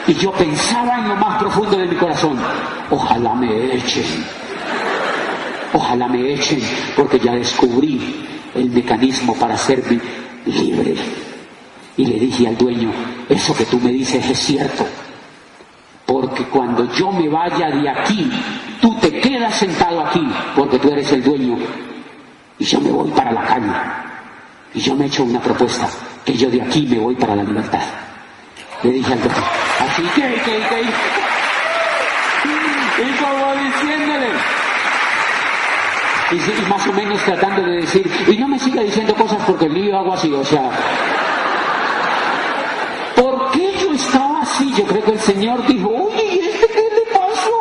Y yo pensaba en lo más profundo de mi corazón, ojalá me echen, porque ya descubrí el mecanismo para hacerme libre. Y le dije al dueño, eso que tú me dices es cierto, porque cuando yo me vaya de aquí, tú te quedas sentado aquí, porque tú eres el dueño, y yo me voy para la calle. Y yo me he hecho una propuesta, que yo de aquí me voy para la libertad. Le dije al doctor, así que, y como diciéndole, y más o menos tratando de decir, y no me siga diciendo cosas porque el lío hago así, o sea, ¿por qué yo estaba así? Yo creo que el Señor dijo, oye, ¿y este qué le pasó?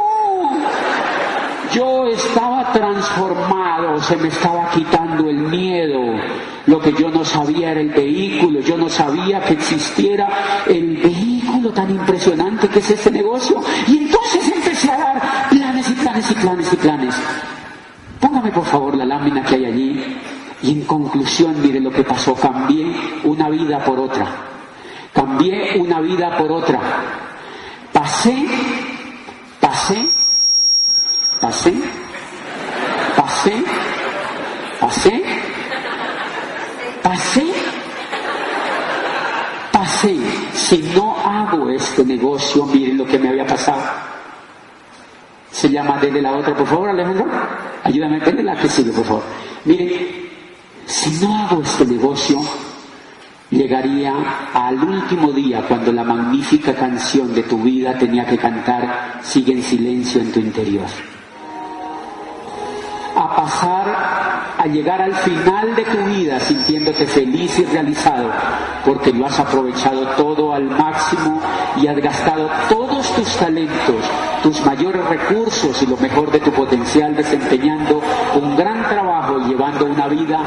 Yo estaba transformado, se me estaba quitando el miedo. Lo que yo no sabía era el vehículo, yo no sabía que existiera el vehículo tan impresionante que es este negocio. Y entonces empecé a dar planes. Póngame por favor la lámina que hay allí. Y en conclusión, mire lo que pasó. Cambié una vida por otra. Pasé si no hago este negocio, miren lo que me había pasado. Se llama desde la otra, por favor, Alejandro, ayúdame, denle la que sigue, por favor. Miren, si no hago este negocio, llegaría al último día cuando la magnífica canción de tu vida tenía que cantar, sigue en silencio en tu interior. A llegar al final de tu vida sintiéndote feliz y realizado porque lo has aprovechado todo al máximo y has gastado todos tus talentos, tus mayores recursos y lo mejor de tu potencial desempeñando un gran trabajo y llevando una vida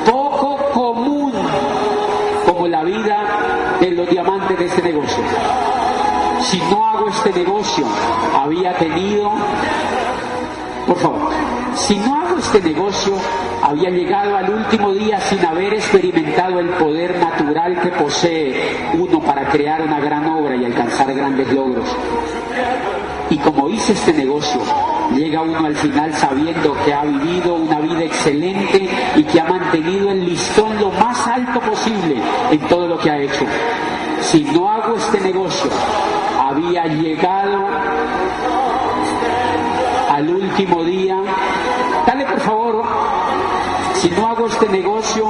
poco común como la vida de los diamantes de este negocio. Si no hago este negocio, si no hago este negocio, había llegado al último día sin haber experimentado el poder natural que posee uno para crear una gran obra y alcanzar grandes logros. Y como hice este negocio, llega uno al final sabiendo que ha vivido una vida excelente y que ha mantenido el listón lo más alto posible en todo lo que ha hecho. Si no hago este negocio, había llegado al último día. Dale por favor. Si no hago este negocio,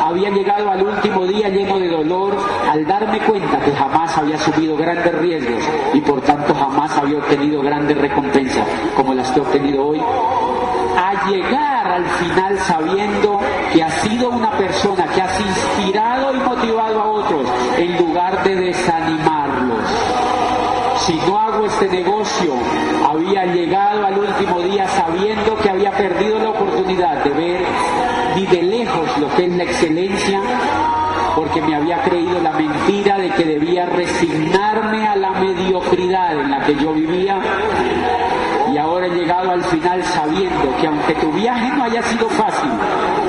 había llegado al último día lleno de dolor al darme cuenta que jamás había asumido grandes riesgos y por tanto jamás había obtenido grandes recompensas como las que he obtenido hoy. A llegar al final sabiendo que has sido una persona que has inspirado y motivado a otros en lugar de desanimarlos. Si no hago este negocio, había llegado al último día sabiendo que había perdido la oportunidad de ver ni de lejos lo que es la excelencia, porque me había creído la mentira de que debía resignarme a la mediocridad en la que yo vivía. Y ahora he llegado al final sabiendo que aunque tu viaje no haya sido fácil,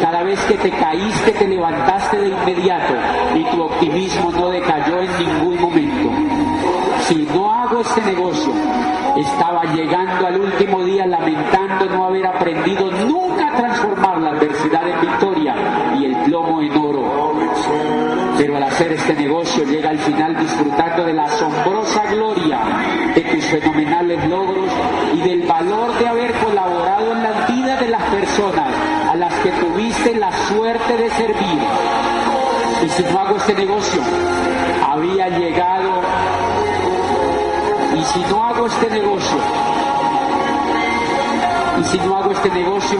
cada vez que te caíste te levantaste de inmediato y tu optimismo no decayó en ningún momento. Si no hago este negocio, estaba llegando al último día lamentando no haber aprendido nunca a transformar la adversidad en victoria y el plomo en oro. Pero al hacer este negocio llega al final disfrutando de la asombrosa gloria de tus fenomenales logros y del valor de haber colaborado en las vidas de las personas a las que tuviste la suerte de servir. Y si no hago este negocio, había llegado. Y si no hago este negocio,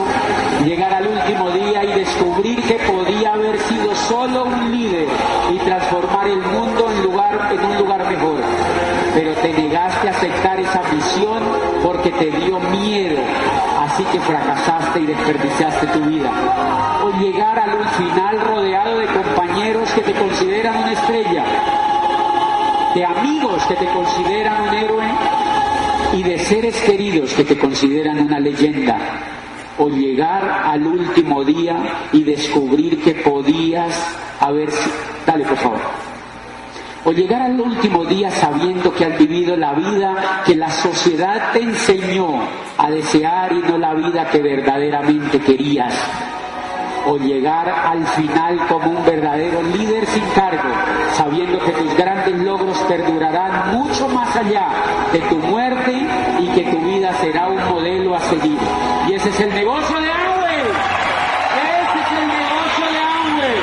llegar al último día y descubrir que podía haber sido solo un líder y transformar el mundo en un lugar mejor. Pero te negaste a aceptar esa misión porque te dio miedo, así que fracasaste y desperdiciaste tu vida. O llegar al final rodeado de compañeros que te consideran una estrella, de amigos que te consideran un héroe y de seres queridos que te consideran una leyenda. O llegar al último día y descubrir que podías haber... Dale, por favor. O llegar al último día sabiendo que has vivido la vida que la sociedad te enseñó a desear y no la vida que verdaderamente querías. O llegar al final como un verdadero líder sin cargo, sabiendo que tus grandes logros perdurarán mucho más allá de tu muerte y que tu vida será un modelo a seguir. Y ese es el negocio de Amway. Ese es el negocio de Amway.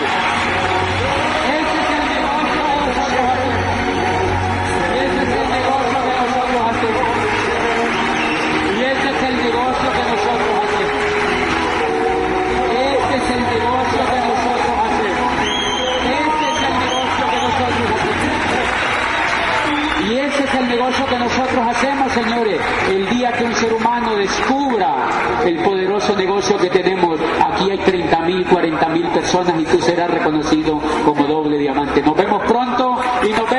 Ese es el negocio que nosotros hacemos. Ese es el negocio que nosotros hacemos. Y ese es el negocio que nosotros hacemos. Este es el negocio que nosotros hacemos. Este es el negocio que nosotros hacemos. Y ese es el negocio que nosotros hacemos, señores. El día que un ser humano descubra el poderoso negocio que tenemos, aquí hay 30.000, 40.000 personas y tú serás reconocido como doble diamante. Nos vemos pronto y nos vemos.